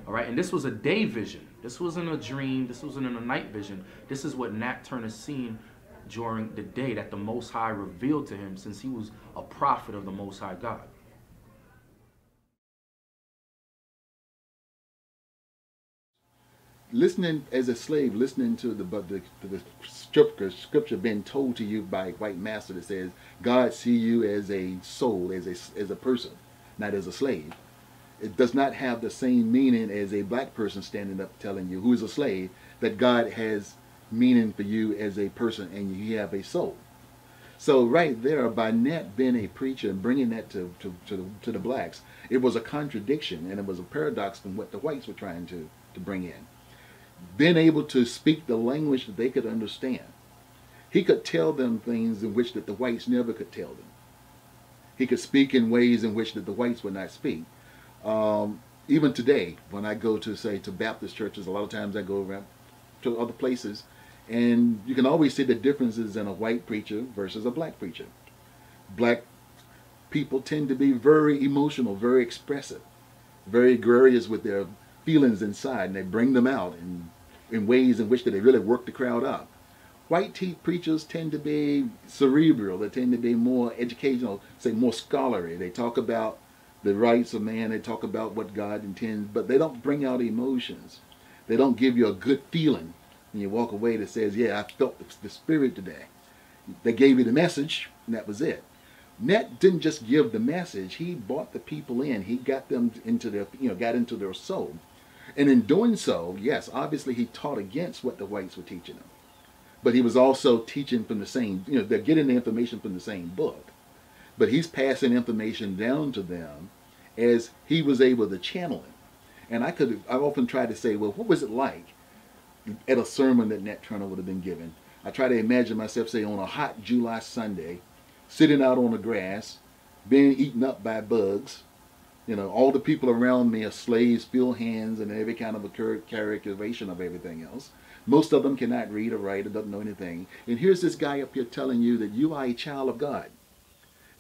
All right, and this was a day vision. This wasn't a dream. This wasn't a night vision. This is what Nat Turner seen during the day that the Most High revealed to him, since he was a prophet of the Most High God. Listening as a slave, listening to the scripture being told to you by a white master that says God see you as a soul, as a person, not as a slave. It does not have the same meaning as a black person standing up telling you, who is a slave, that God has meaning for you as a person and you have a soul. So right there, by Nat being a preacher and bringing that to the blacks, it was a contradiction and it was a paradox from what the whites were trying to bring in. Being able to speak the language that they could understand. He could tell them things in which that the whites never could tell them. He could speak in ways in which that the whites would not speak. Even today, when I go to, say, to Baptist churches, a lot of times I go around to other places, and you can always see the differences in a white preacher versus a black preacher. Black people tend to be very emotional, very expressive, very gregarious with their feelings inside, and they bring them out in ways in which they really work the crowd up. White preachers tend to be cerebral. They tend to be more educational, say more scholarly. They talk about the rights of man. They talk about what God intends, but they don't bring out emotions. They don't give you a good feeling when you walk away that says, yeah, I felt the spirit today. They gave you the message, and that was it. Nat didn't just give the message. He brought the people in. He got them into their, got into their soul. And in doing so, yes, obviously he taught against what the whites were teaching them. But he was also teaching from the same, they're getting the information from the same book. But he's passing information down to them as he was able to channel it. And I've often tried to say, well, what was it like at a sermon that Nat Turner would have been given? I try to imagine myself, say, on a hot July Sunday, sitting out on the grass, being eaten up by bugs. You know, all the people around me are slaves, field hands, and every kind of a characterization of everything else. Most of them cannot read or write or doesn't know anything. And here's this guy up here telling you that you are a child of God,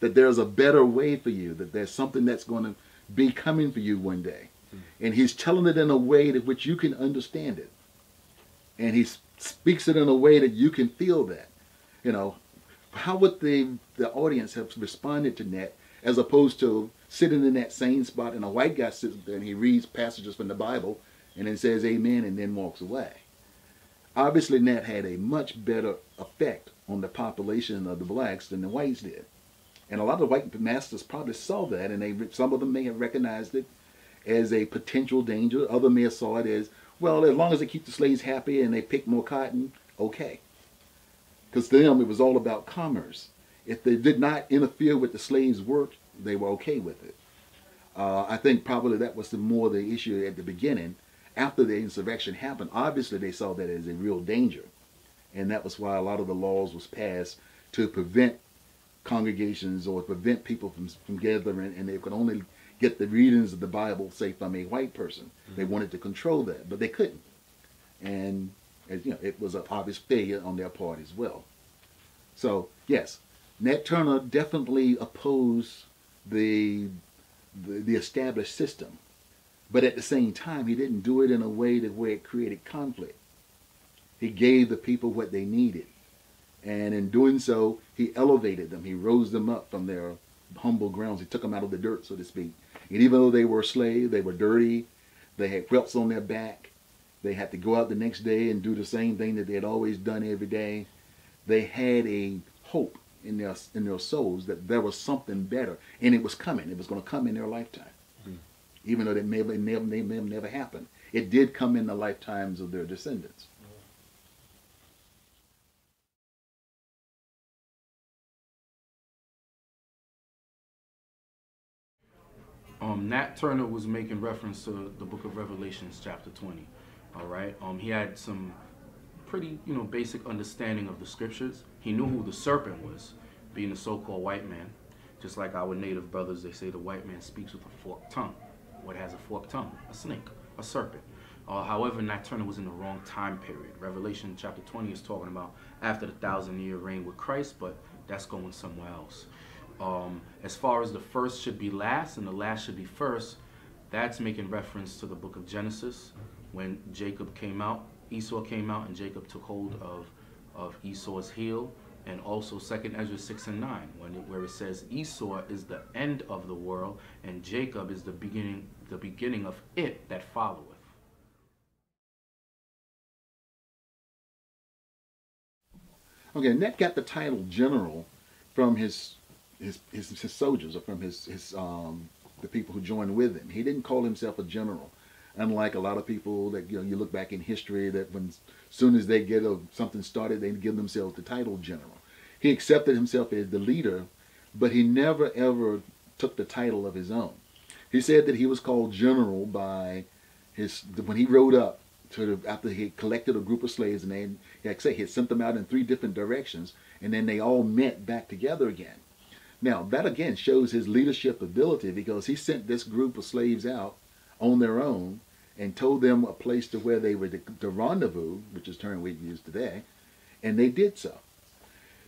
that there's a better way for you, that there's something that's going to be coming for you one day. And he's telling it in a way that which you can understand it. And he speaks it in a way that you can feel that. You know, how would the audience have responded to that as opposed to sitting in that same spot and a white guy sits there and he reads passages from the Bible and then says amen and then walks away? Obviously, Nat had a much better effect on the population of the blacks than the whites did. And a lot of white masters probably saw that, and some of them may have recognized it as a potential danger. Others may have saw it as, well, as long as they keep the slaves happy and they pick more cotton, okay. Because to them, it was all about commerce. If they did not interfere with the slaves' work, they were okay with it. I think probably that was more the issue at the beginning. After the insurrection happened, obviously they saw that as a real danger. And that was why a lot of the laws was passed to prevent congregations or prevent people from gathering, and they could only get the readings of the Bible, say, from a white person. They wanted to control that, but they couldn't. And as you know, it was an obvious failure on their part as well. So yes, Nat Turner definitely opposed the established system, but at the same time, he didn't do it in a way where it created conflict. He gave the people what they needed. And in doing so, he elevated them. He rose them up from their humble grounds. He took them out of the dirt, so to speak. And even though they were slaves, they were dirty, they had welts on their back, they had to go out the next day and do the same thing that they had always done every day, they had a hope in their souls that there was something better. And it was coming. It was going to come in their lifetime. Even though it may have never happened. It did come in the lifetimes of their descendants. Nat Turner was making reference to the book of Revelations, chapter 20. All right. He had some pretty, basic understanding of the scriptures. He knew who the serpent was, being a so-called white man. Just like our native brothers, they say the white man speaks with a forked tongue. What has a forked tongue? A snake, a serpent. However, Nat Turner was in the wrong time period. Revelation chapter 20 is talking about after the 1,000-year reign with Christ, but that's going somewhere else. As far as the first should be last and the last should be first, that's making reference to the book of Genesis, when Jacob came out, Esau came out, and Jacob took hold of Esau's heel, and also 2 Ezra 6 and 9, where it says Esau is the end of the world, and Jacob is the beginning of it that followeth. Okay, Nat got the title general from his soldiers, or from the people who joined with him. He didn't call himself a general, unlike a lot of people that you look back in history that as soon as they get something started, they give themselves the title general. He accepted himself as the leader, but he never ever took the title of his own. He said that he was called general by when he rode up after he had collected a group of slaves, and like I say, he had sent them out in 3 different directions, and then they all met back together again. Now, that again shows his leadership ability, because he sent this group of slaves out on their own and told them a place to where they were to rendezvous, which is the term we use today, and they did so.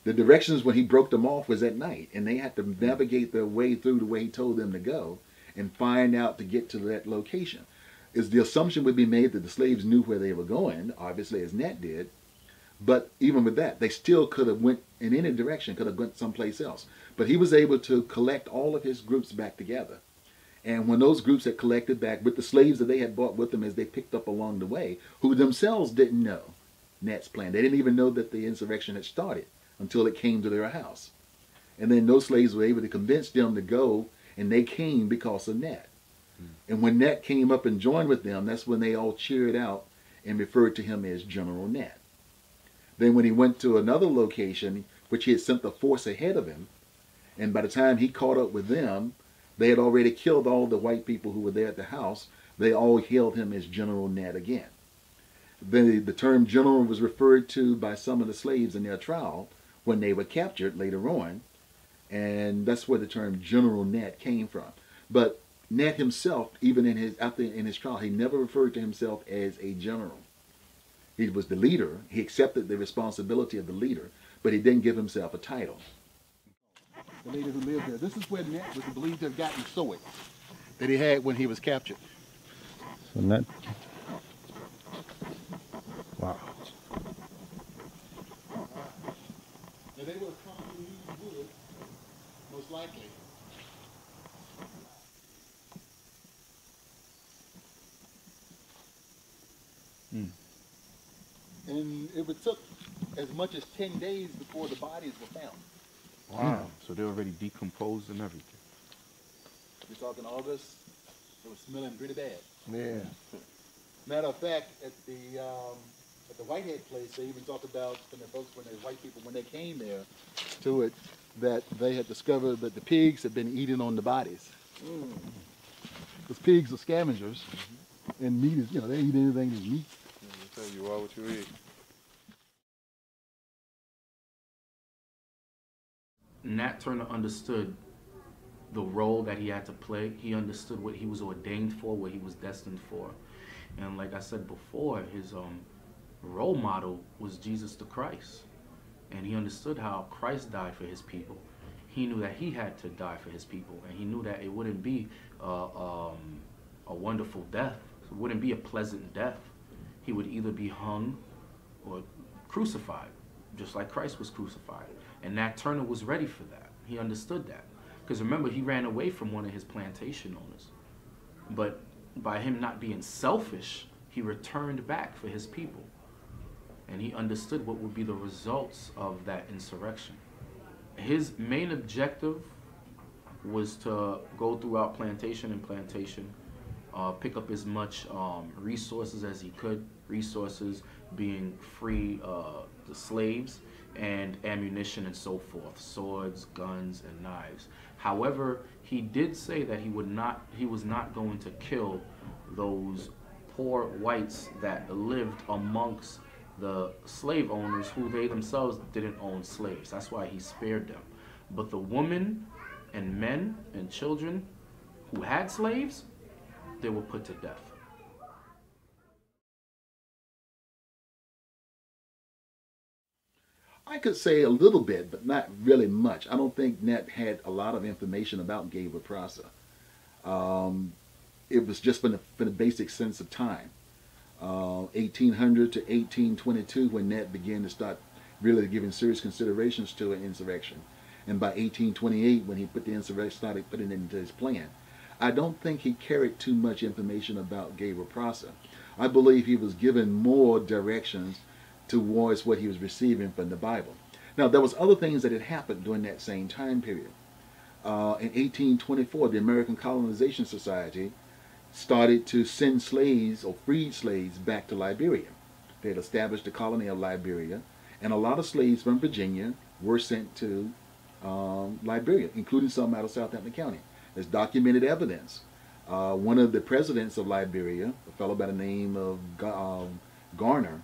The directions when he broke them off was at night, and they had to navigate their way through the way he told them to go and find out to get to that location. The assumption would be made that the slaves knew where they were going, obviously, as Nat did, but even with that, they still could have went in any direction, could have went someplace else. But he was able to collect all of his groups back together. And when those groups had collected back with the slaves that they had brought with them as they picked up along the way, who themselves didn't know Nat's plan. They didn't even know that the insurrection had started until it came to their house. And then those slaves were able to convince them to go, and they came because of Nat. And when Nat came up and joined with them, that's when they all cheered out and referred to him as General Nat. Then when he went to another location, which he had sent the force ahead of him, and by the time he caught up with them, they had already killed all the white people who were there at the house. They all hailed him as General Nat again. Then the term general was referred to by some of the slaves in their trial when they were captured later on. And that's where the term General Net came from. But Net himself, even in his trial, he never referred to himself as a general. He was the leader. He accepted the responsibility of the leader, but he didn't give himself a title. The lady who lived there. This is where Net was believed to have gotten sword that he had when he was captured. So Net. Wow. And they would have probably used wood, most likely. And it would took as much as 10 days before the bodies were found. Wow. So they're already decomposed and everything. We're talking August. It was smelling pretty bad. Yeah. Matter of fact, at the Whitehead place, they even talked about when the white people, when they came there to it, that they had discovered that the pigs had been eating on the bodies. Because pigs are scavengers, and meat is, they eat anything that's meat. They tell you all what you eat. Nat Turner understood the role that he had to play. He understood what he was ordained for, what he was destined for. And like I said before, his role model was Jesus the Christ. And he understood how Christ died for his people. He knew that he had to die for his people. And he knew that it wouldn't be a wonderful death. It wouldn't be a pleasant death. He would either be hung or crucified, just like Christ was crucified. And Nat Turner was ready for that. He understood that. Because remember, he ran away from one of his plantation owners. But by him not being selfish, he returned back for his people. And he understood what would be the results of that insurrection. His main objective was to go throughout plantation and plantation, pick up as much resources as he could, resources being free the slaves and ammunition and so forth, swords, guns, and knives. However, he did say that he was not going to kill those poor whites that lived amongst the slave owners who they themselves didn't own slaves. That's why he spared them. But the women and men and children who had slaves, they were put to death. I could say a little bit, but not really much. I don't think Nat had a lot of information about Gabriel Prosser. It was just from the basic sense of time. 1800 to 1822, when Nat began to start really giving serious considerations to an insurrection. And by 1828, when he put the insurrection, started putting it into his plan. I don't think he carried too much information about Gabriel Prosser. I believe he was given more directions towards what he was receiving from the Bible. Now, there was other things that had happened during that same time period. In 1824, the American Colonization Society started to send slaves or freed slaves back to Liberia. They had established the colony of Liberia, and a lot of slaves from Virginia were sent to Liberia, including some out of Southampton County. There's documented evidence. One of the presidents of Liberia, a fellow by the name of Garner,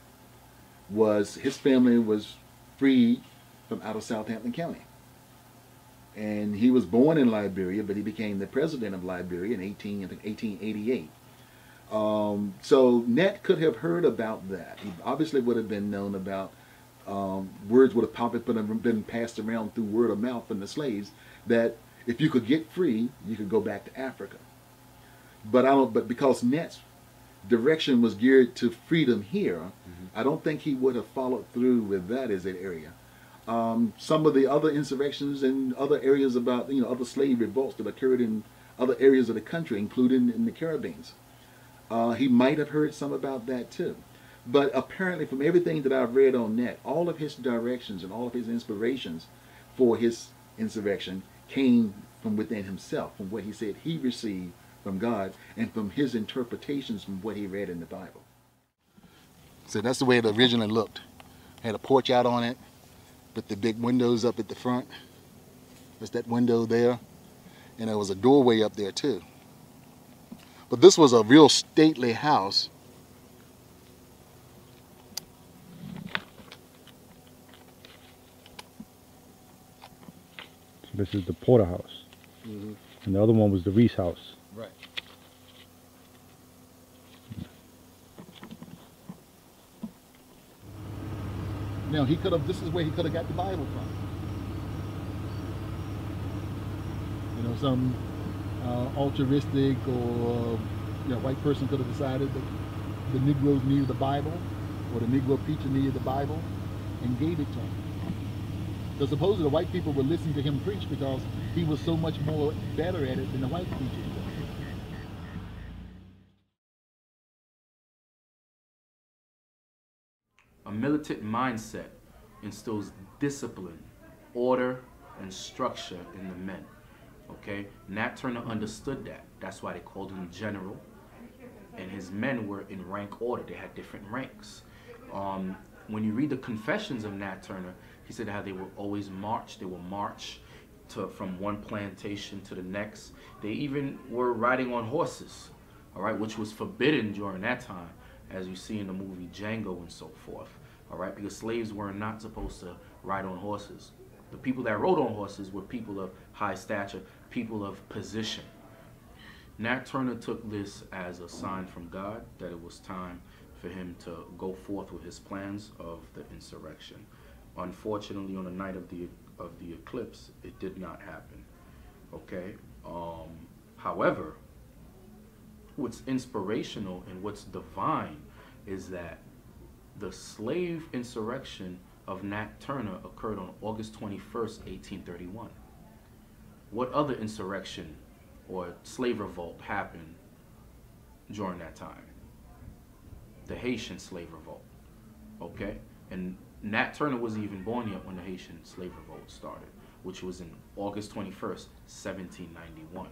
his family was freed from out of Southampton County. And he was born in Liberia, but he became the president of Liberia in 1888. So Nat could have heard about that. He obviously would have been known about, words would have probably been passed around through word of mouth from the slaves, that if you could get free, you could go back to Africa. But because Nat's direction was geared to freedom here, I don't think he would have followed through with that as an area. Some of the other insurrections in other areas about, other slave revolts that occurred in other areas of the country, including in the Caribbean. He might have heard some about that too. But apparently from everything that I've read on Nat, all of his directions and all of his inspirations for his insurrection came from within himself, from what he said he received from God and from his interpretations from what he read in the Bible. So that's the way it originally looked. Had a porch out on it, with the big windows up at the front. There's that window there, and there was a doorway up there too. But this was a real stately house. This is the porterhouse. And the other one was the Reese house. Right. Now he could have. This is where he could have got the Bible from. You know, some altruistic or white person could have decided that the Negroes needed the Bible, or the Negro preacher needed the Bible, and gave it to him. So supposedly the white people would listen to him preach because he was so much more better at it than the white preachers were. A militant mindset instills discipline, order, and structure in the men. Okay? Nat Turner understood that. That's why they called him general. And his men were in rank order. They had different ranks. When you read the confessions of Nat Turner, he said how they will always march. They will march from one plantation to the next. They even were riding on horses, all right, which was forbidden during that time, as you see in the movie Django and so forth, all right, because slaves were not supposed to ride on horses. The people that rode on horses were people of high stature, people of position. Nat Turner took this as a sign from God that it was time for him to go forth with his plans of the insurrection. Unfortunately, on the night of the eclipse, it did not happen. Okay. However, what's inspirational and what's divine is that the slave insurrection of Nat Turner occurred on August 21st, 1831. What other insurrection or slave revolt happened during that time? The Haitian slave revolt. Okay? And Nat Turner wasn't even born yet when the Haitian slave revolt started, which was in August 21st, 1791.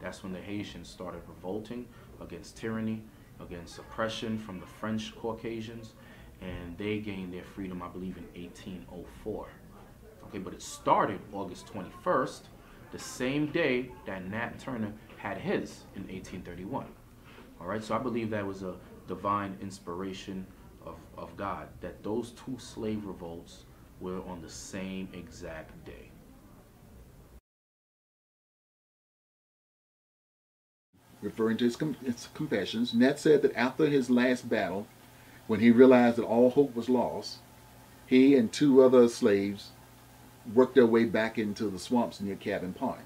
That's when the Haitians started revolting against tyranny, against oppression from the French Caucasians, and they gained their freedom, I believe, in 1804. Okay, but it started August 21st, the same day that Nat Turner had his in 1831. All right, so I believe that was a divine inspiration of God, that those two slave revolts were on the same exact day. Referring to his confessions, Nat said that after his last battle, when he realized that all hope was lost, he and two other slaves worked their way back into the swamps near Cabin Pond.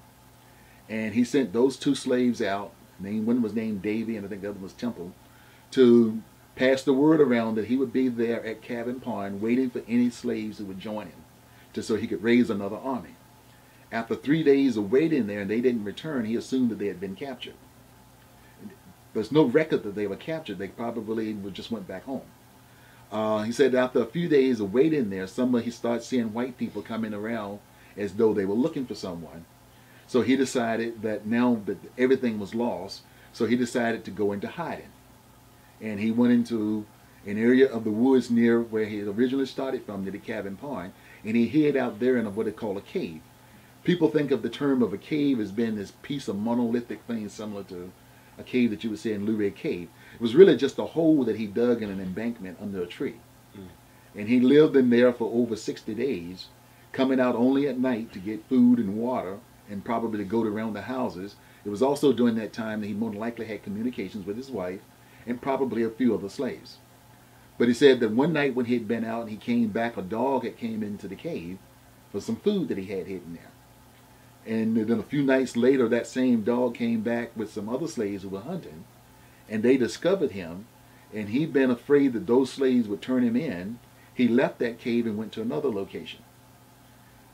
And he sent those two slaves out, one was named Davy and I think the other was Temple, to pass the word around that he would be there at Cabin Pond waiting for any slaves who would join him, just so he could raise another army. After 3 days of waiting there and they didn't return, he assumed that they had been captured. There's no record that they were captured. They probably just went back home. He said after a few days of waiting there, he started seeing white people coming around as though they were looking for someone. So he decided that now that everything was lost, so he decided to go into hiding. And he went into an area of the woods near where he had originally started from, near the Cabin Pond, and he hid out there in what they call a cave. People think of the term of a cave as being this piece of monolithic thing similar to a cave that you would see in Luray Cave. It was really just a hole that he dug in an embankment under a tree. And he lived in there for over 60 days, coming out only at night to get food and water and probably to go around the houses. It was also during that time that he more than likely had communications with his wife and probably a few other slaves. But he said that one night when he had been out and he came back, a dog had came into the cave for some food that he had hidden there. And then a few nights later, that same dog came back with some other slaves who were hunting, and they discovered him, and he'd been afraid that those slaves would turn him in. He left that cave and went to another location.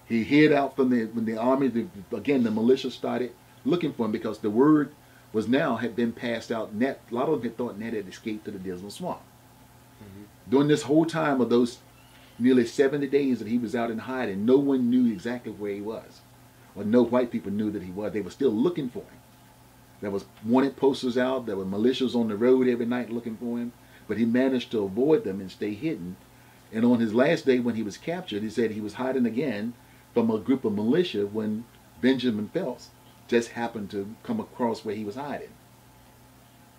He hid out from when the army, again, the militia started looking for him because the word was now had been passed out. A lot of them had thought Nat had escaped to the Dismal Swamp. During this whole time of those nearly 70 days that he was out in hiding, no one knew exactly where he was. Or no white people knew that he was. They were still looking for him. There was wanted posters out. There were militias on the road every night looking for him. But he managed to avoid them and stay hidden. And on his last day when he was captured, he said he was hiding again from a group of militia when Benjamin Phelps just happened to come across where he was hiding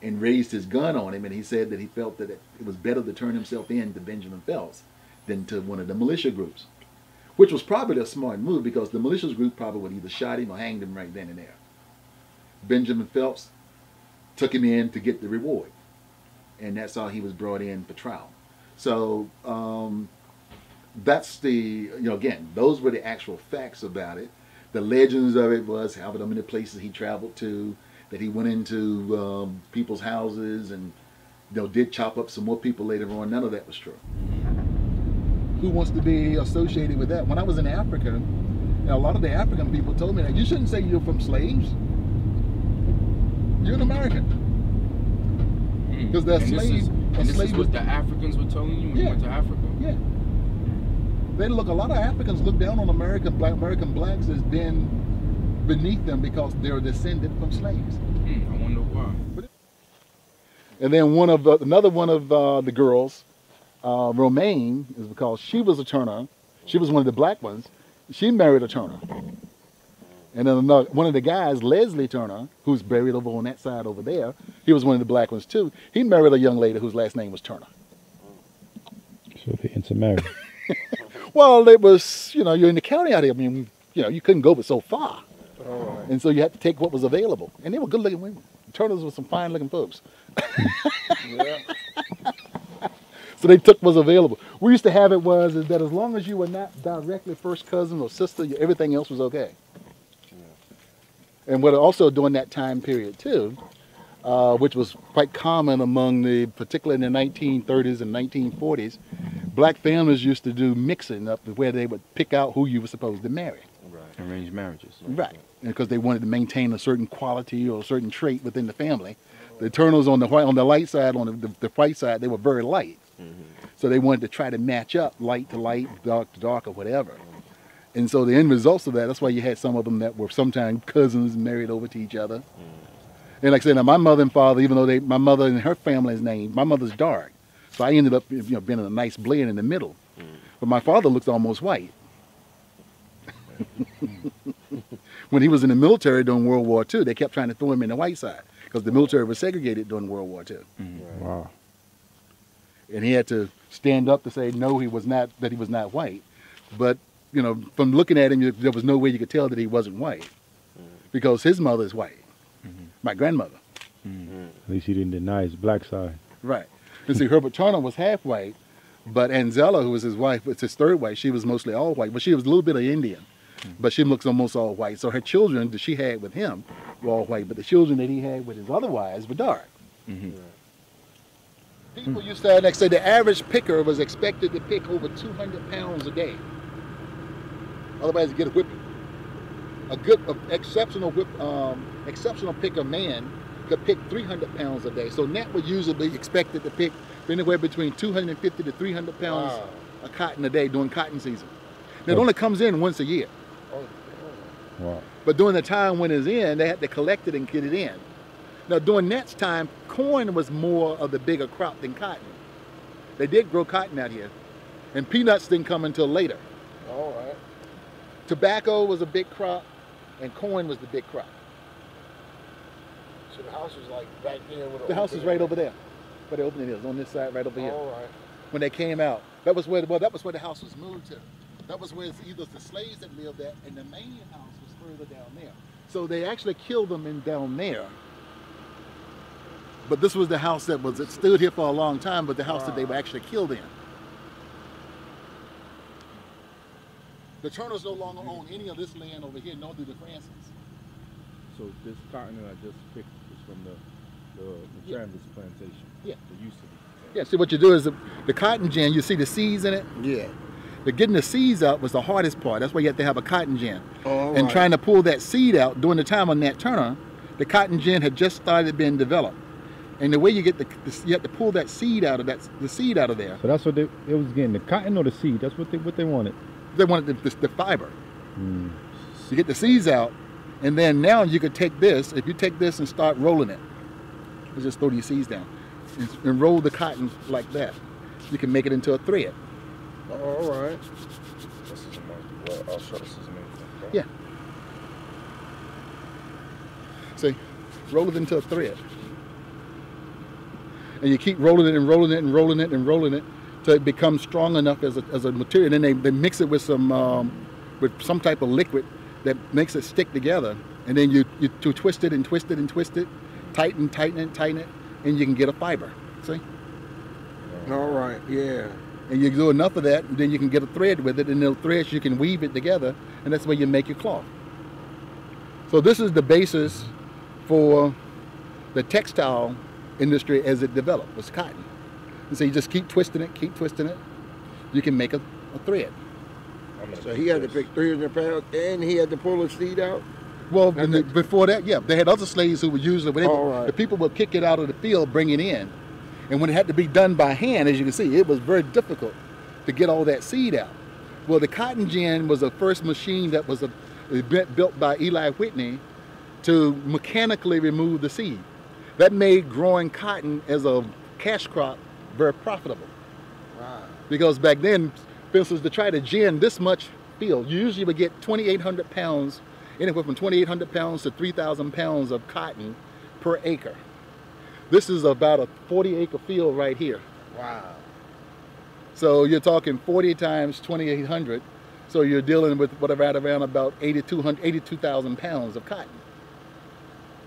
and raised his gun on him. And he said that he felt that it was better to turn himself in to Benjamin Phelps than to one of the militia groups. which was probably a smart move because the malicious group probably would either shot him or hanged him right then and there. Benjamin Phelps took him in to get the reward, and that's how he was brought in for trial. So that's the, again, those were the actual facts about it. The legends of it was how many places he traveled to, that he went into people's houses and did chop up some more people later on. None of that was true. Who wants to be associated with that? When I was in Africa, a lot of the African people told me that you shouldn't say you're from slaves. You're an American. Because they're slaves. And this is what the Africans were telling you when you went to Africa? Yeah. They look, a lot of Africans look down on American blacks as being beneath them because they're descended from slaves. I wonder why. And then another one of the girls, Romaine, is because she was a Turner. She was one of the black ones. She married a Turner. And then one of the guys, Leslie Turner, who's buried over on that side over there, he was one of the black ones too. He married a young lady whose last name was Turner. So they intermarried. Well, it was, you're in the county out here. I mean, you couldn't go but so far. Right. And so you had to take what was available. And they were good-looking women. Turners were some fine-looking folks. Yeah. So they took what was available. We used to have it is that as long as you were not directly first cousin or sister, everything else was okay. And what also during that time period too, which was quite common among particularly in the 1930s and 1940s, black families used to do mixing up where they would pick out who you were supposed to marry. Right. Arranged marriages. Right. Because they wanted to maintain a certain quality or a certain trait within the family. The Turners on the light side, on the white side, they were very light. So they wanted to try to match up light to light, dark to dark, or whatever. And so the end results of that's why you had some of them that were sometimes cousins married over to each other. And like I said, now my mother and father, even though my mother and her family's name, my mother's dark. So I ended up being a nice blend in the middle. But my father looks almost white. When he was in the military during World War II, they kept trying to throw him in the white side because the military was segregated during World War II. Wow. And he had to stand up to say no, he was not white. But from looking at him, there was no way you could tell that he wasn't white because his mother is white, my grandmother. At least he didn't deny his black side. Right. And see, Herbert Turner was half white, but Anzella, who was his wife, was his third wife. She was mostly all white, but she was a little bit of Indian. But she looks almost all white. So her children that she had with him were all white, but the children that he had with his other wives were dark. People used to say the average picker was expected to pick over 200 pounds a day. Otherwise, you get a whipping. A good, exceptional picker man could pick 300 pounds a day. So Nat would usually be expected to pick anywhere between 250 to 300 pounds of cotton a day during cotton season. Now, it only comes in once a year. Wow. But during the time when it's in, they had to collect it and get it in. Now, during Nat's time, corn was more of the bigger crop than cotton. They did grow cotton out here, and peanuts didn't come until later. All right. Tobacco was a big crop, and corn was the big crop. So the house is like back there with the house is right over there. Where the opening is, on this side right over here. All right. When they came out, that was where the house was moved to. That was where either the slaves that lived at, and the main house was further down there. So they actually killed them down there. But this was the house that stood here for a long time, but the house that they were actually killed in. The Turners no longer own any of this land over here, nor do the Francens. So this cotton that I just picked is from the Travis plantation. Yeah. The used to be. Yeah, see what you do is the cotton gin, you see the seeds in it? Yeah. But getting the seeds out was the hardest part. That's why you have to have a cotton gin. All and right. trying to pull that seed out during the time of Nat Turner, the cotton gin had just started being developed. And the way you get you have to pull that seed out of the seed out of there. So that's what it was getting, the cotton or the seed. That's what they wanted. They wanted the fiber. You get the seeds out, and then now you could take this. If you take this and start rolling it, you just throw your seeds down and roll the cotton like that. You can make it into a thread. All right. This is well, I'll show this is amazing. Okay? Yeah. See, roll it into a thread. And you keep rolling it and rolling it and rolling it and rolling it to become strong enough as a material. And then they mix it with some type of liquid that makes it stick together. And then you twist it and twist it and twist it, tighten it, and you can get a fiber. See? All right, yeah. And you do enough of that, and then you can get a thread with it, and the threads you can weave it together, and that's where you make your cloth. So this is the basis for the textile industry as it developed, was cotton. And so you just keep twisting it, you can make a thread. So he had to pick 300 pounds, and he had to pull the seed out? Well, before that, yeah, they had other slaves who would use it. The people would kick it out of the field, bring it in. And when it had to be done by hand, as you can see, it was very difficult to get all that seed out. Well, the cotton gin was the first machine that was built by Eli Whitney to mechanically remove the seed. That made growing cotton as a cash crop very profitable. Wow. Because back then, for instance, to try to gin this much field, you usually would get 2,800 pounds, anywhere from 2,800 pounds to 3,000 pounds of cotton per acre. This is about a 40-acre field right here. Wow. So you're talking 40 times 2,800. So you're dealing with right around about 82,000 pounds of cotton.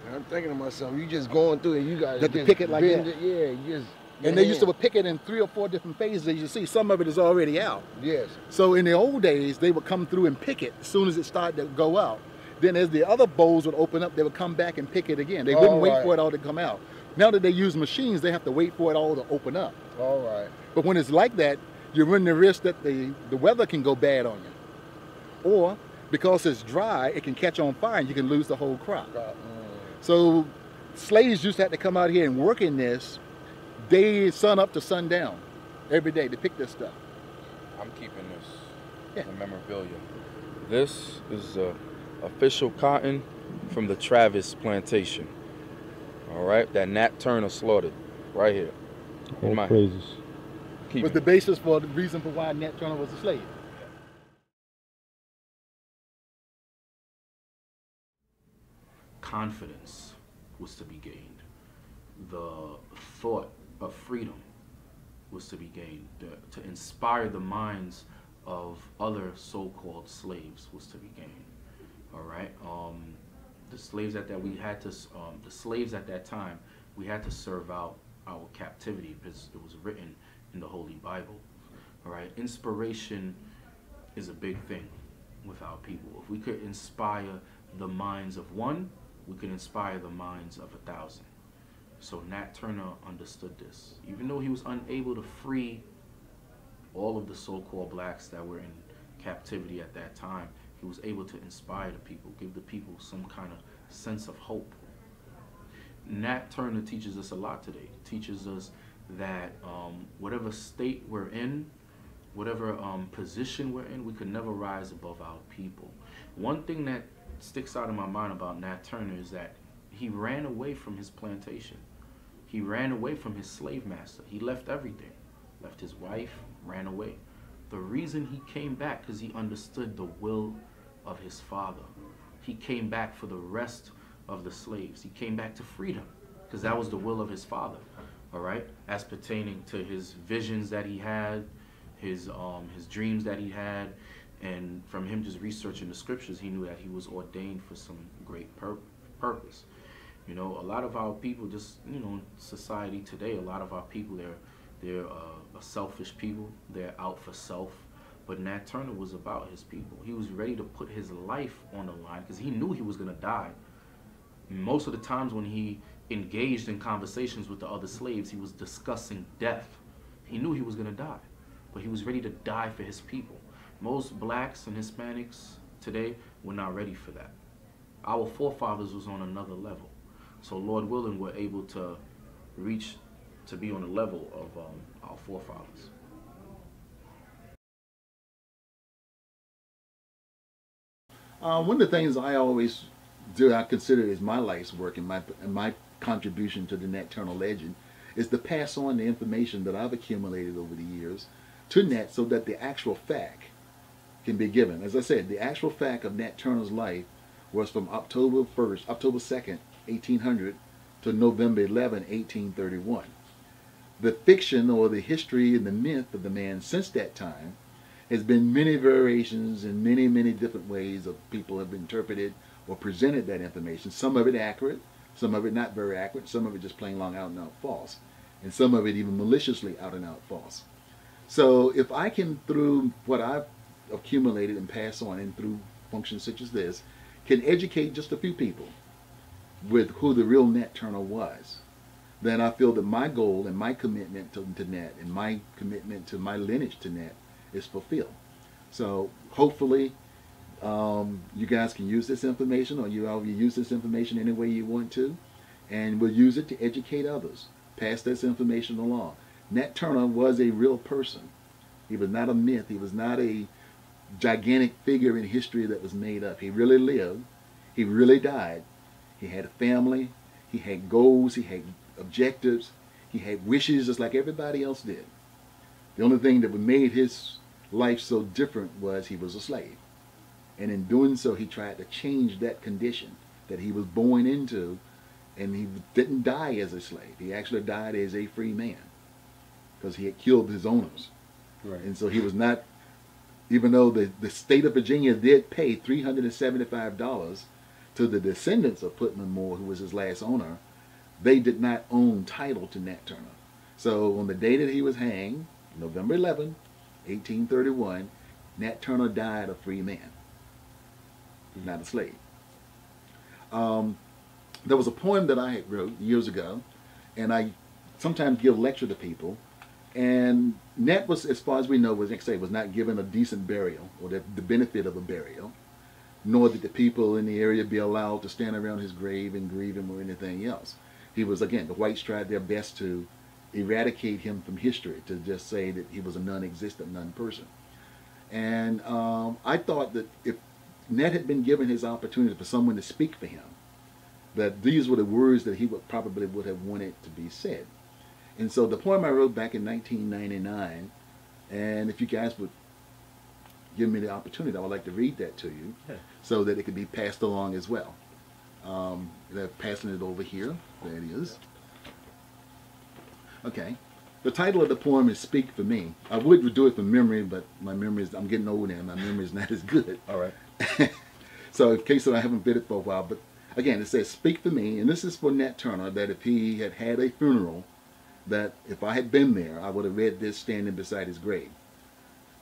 And I'm thinking to myself, you just going through it, you guys got to pick it like that. Yeah, you just. And they used to pick it in 3 or 4 different phases. As you see, some of it is already out. Yes. So in the old days, they would come through and pick it as soon as it started to go out. Then as the other bowls would open up, they would come back and pick it again. They wouldn't wait for it all to come out. Now that they use machines, they have to wait for it all to open up. All right. But when it's like that, you run the risk that the weather can go bad on you. Or because it's dry, it can catch on fire and you can lose the whole crop. So slaves used to have to come out here and work in this day, sun up to sundown, every day to pick this stuff. I'm keeping this as a memorabilia. This is official cotton from the Travis plantation. All right, that Nat Turner slaughtered right here. All praises. Was the basis for the reason for why Nat Turner was a slave. Confidence was to be gained. The thought of freedom was to be gained. To inspire the minds of other so-called slaves was to be gained. All right. The slaves at that time, we had to serve out our captivity because it was written in the Holy Bible. All right. Inspiration is a big thing with our people. If we could inspire the minds of one, we could inspire the minds of 1,000. So Nat Turner understood this. Even though he was unable to free all of the so-called blacks that were in captivity at that time, he was able to inspire the people, give the people some kind of sense of hope. Nat Turner teaches us a lot today. He teaches us that whatever state we're in, whatever position we're in, we could never rise above our people. One thing that sticks out in my mind about Nat Turner is that he ran away from his plantation. He ran away from his slave master. He left everything. Left his wife, ran away. The reason he came back because he understood the will of his father. He came back for the rest of the slaves. He came back to freedom because that was the will of his father. All right, as pertaining to his visions that he had, his dreams that he had, and from him just researching the scriptures, he knew that he was ordained for some great purpose. You know, a lot of our people, just, you know, society today, a lot of our people, they're selfish people. They're out for self. But Nat Turner was about his people. He was ready to put his life on the line because he knew he was going to die. Most of the times when he engaged in conversations with the other slaves, he was discussing death. He knew he was going to die, but he was ready to die for his people. Most blacks and Hispanics today were not ready for that. Our forefathers was on another level. So Lord willing, we're able to reach to be on the level of our forefathers. One of the things I always do, I consider is my life's work and my contribution to the Nat Turner legend, is to pass on the information that I've accumulated over the years to Nat so that the actual fact can be given. As I said, the actual fact of Nat Turner's life was from October 2nd, 1800 to November 11, 1831. the fiction or the history and the myth of the man since that time has been many variations and many, many different ways of people have interpreted or presented that information. Some of it accurate, some of it not very accurate, some of it just plain long out and out false, and some of it even maliciously out and out false. So if I can, through what I've accumulated and pass on and through functions such as this, can educate just a few people with who the real Nat Turner was, then I feel that my goal and my commitment to Nat and my commitment to my lineage to Nat is fulfilled. So hopefully you guys can use this information, or you use this information any way you want to, and we'll use it to educate others. Pass this information along. Nat Turner was a real person. He was not a myth. He was not a gigantic figure in history that was made up. He really lived. He really died. He had a family. He had goals. He had objectives. He had wishes just like everybody else did. The only thing that made his life so different was he was a slave. And in doing so, he tried to change that condition that he was born into, and he didn't die as a slave. He actually died as a free man because he had killed his owners. Right. And so he was not, even though the state of Virginia did pay $375 to the descendants of Putnam Moore, who was his last owner, they did not own title to Nat Turner. So on the day that he was hanged, November 11, 1831, Nat Turner died a free man, not a slave. There was a poem that I had wrote years ago, and I sometimes give lecture to people, and Nat was, as far as we know, was not given a decent burial or the benefit of a burial, nor did the people in the area be allowed to stand around his grave and grieve him or anything else. He was, again, the whites tried their best to eradicate him from history, to just say that he was a non-existent non-person. And I thought that if Nat had been given his opportunity for someone to speak for him, that these were the words that he would probably would have wanted to be said. And so the poem I wrote back in 1999, and if you guys would give me the opportunity, I would like to read that to you, so that it could be passed along as well. They're passing it over here. There it is. Okay. The title of the poem is Speak for Me. I would do it from memory, but my memory is, I'm getting old and my memory is not as good. All right. So in case I haven't been it for a while, but again, it says, Speak for me, and this is for Nat Turner, that if he had had a funeral, that if I had been there, I would have read this standing beside his grave.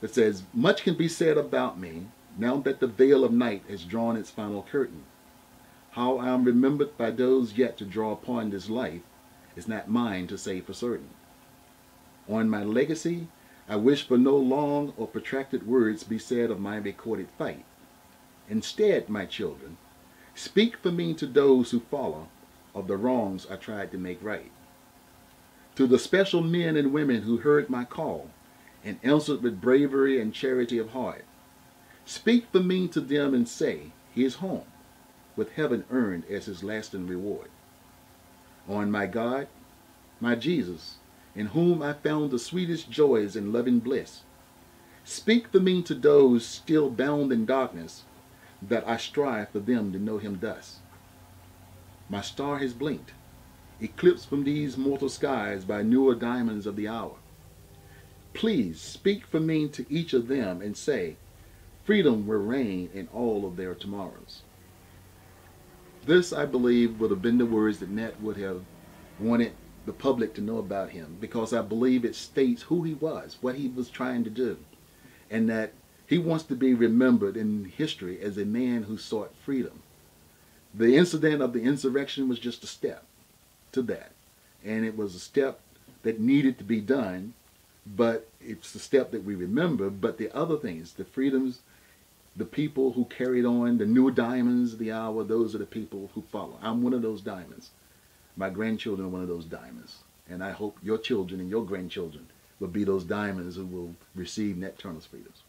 It says, Much can be said about me, now that the veil of night has drawn its final curtain. How I am remembered by those yet to draw upon this life is not mine to say for certain. On my legacy, I wish for no long or protracted words be said of my recorded fight. Instead, my children, speak for me to those who follow of the wrongs I tried to make right. To the special men and women who heard my call and answered with bravery and charity of heart, speak for me to them and say, he is home, with heaven earned as his lasting reward. On my God, my Jesus, in whom I found the sweetest joys and loving bliss, speak for me to those still bound in darkness, that I strive for them to know him thus. My star has blinked, eclipsed from these mortal skies by newer diamonds of the hour. Please speak for me to each of them and say, freedom will reign in all of their tomorrows. This, I believe, would have been the words that Nat would have wanted the public to know about him, because I believe it states who he was, what he was trying to do, and that he wants to be remembered in history as a man who sought freedom. The incident of the insurrection was just a step to that, and it was a step that needed to be done, but it's the step that we remember. But the other things, the freedoms, the people who carried on, the new diamonds of the hour, those are the people who follow. I'm one of those diamonds. My grandchildren are one of those diamonds. And I hope your children and your grandchildren will be those diamonds who will receive Nat Turner's freedoms.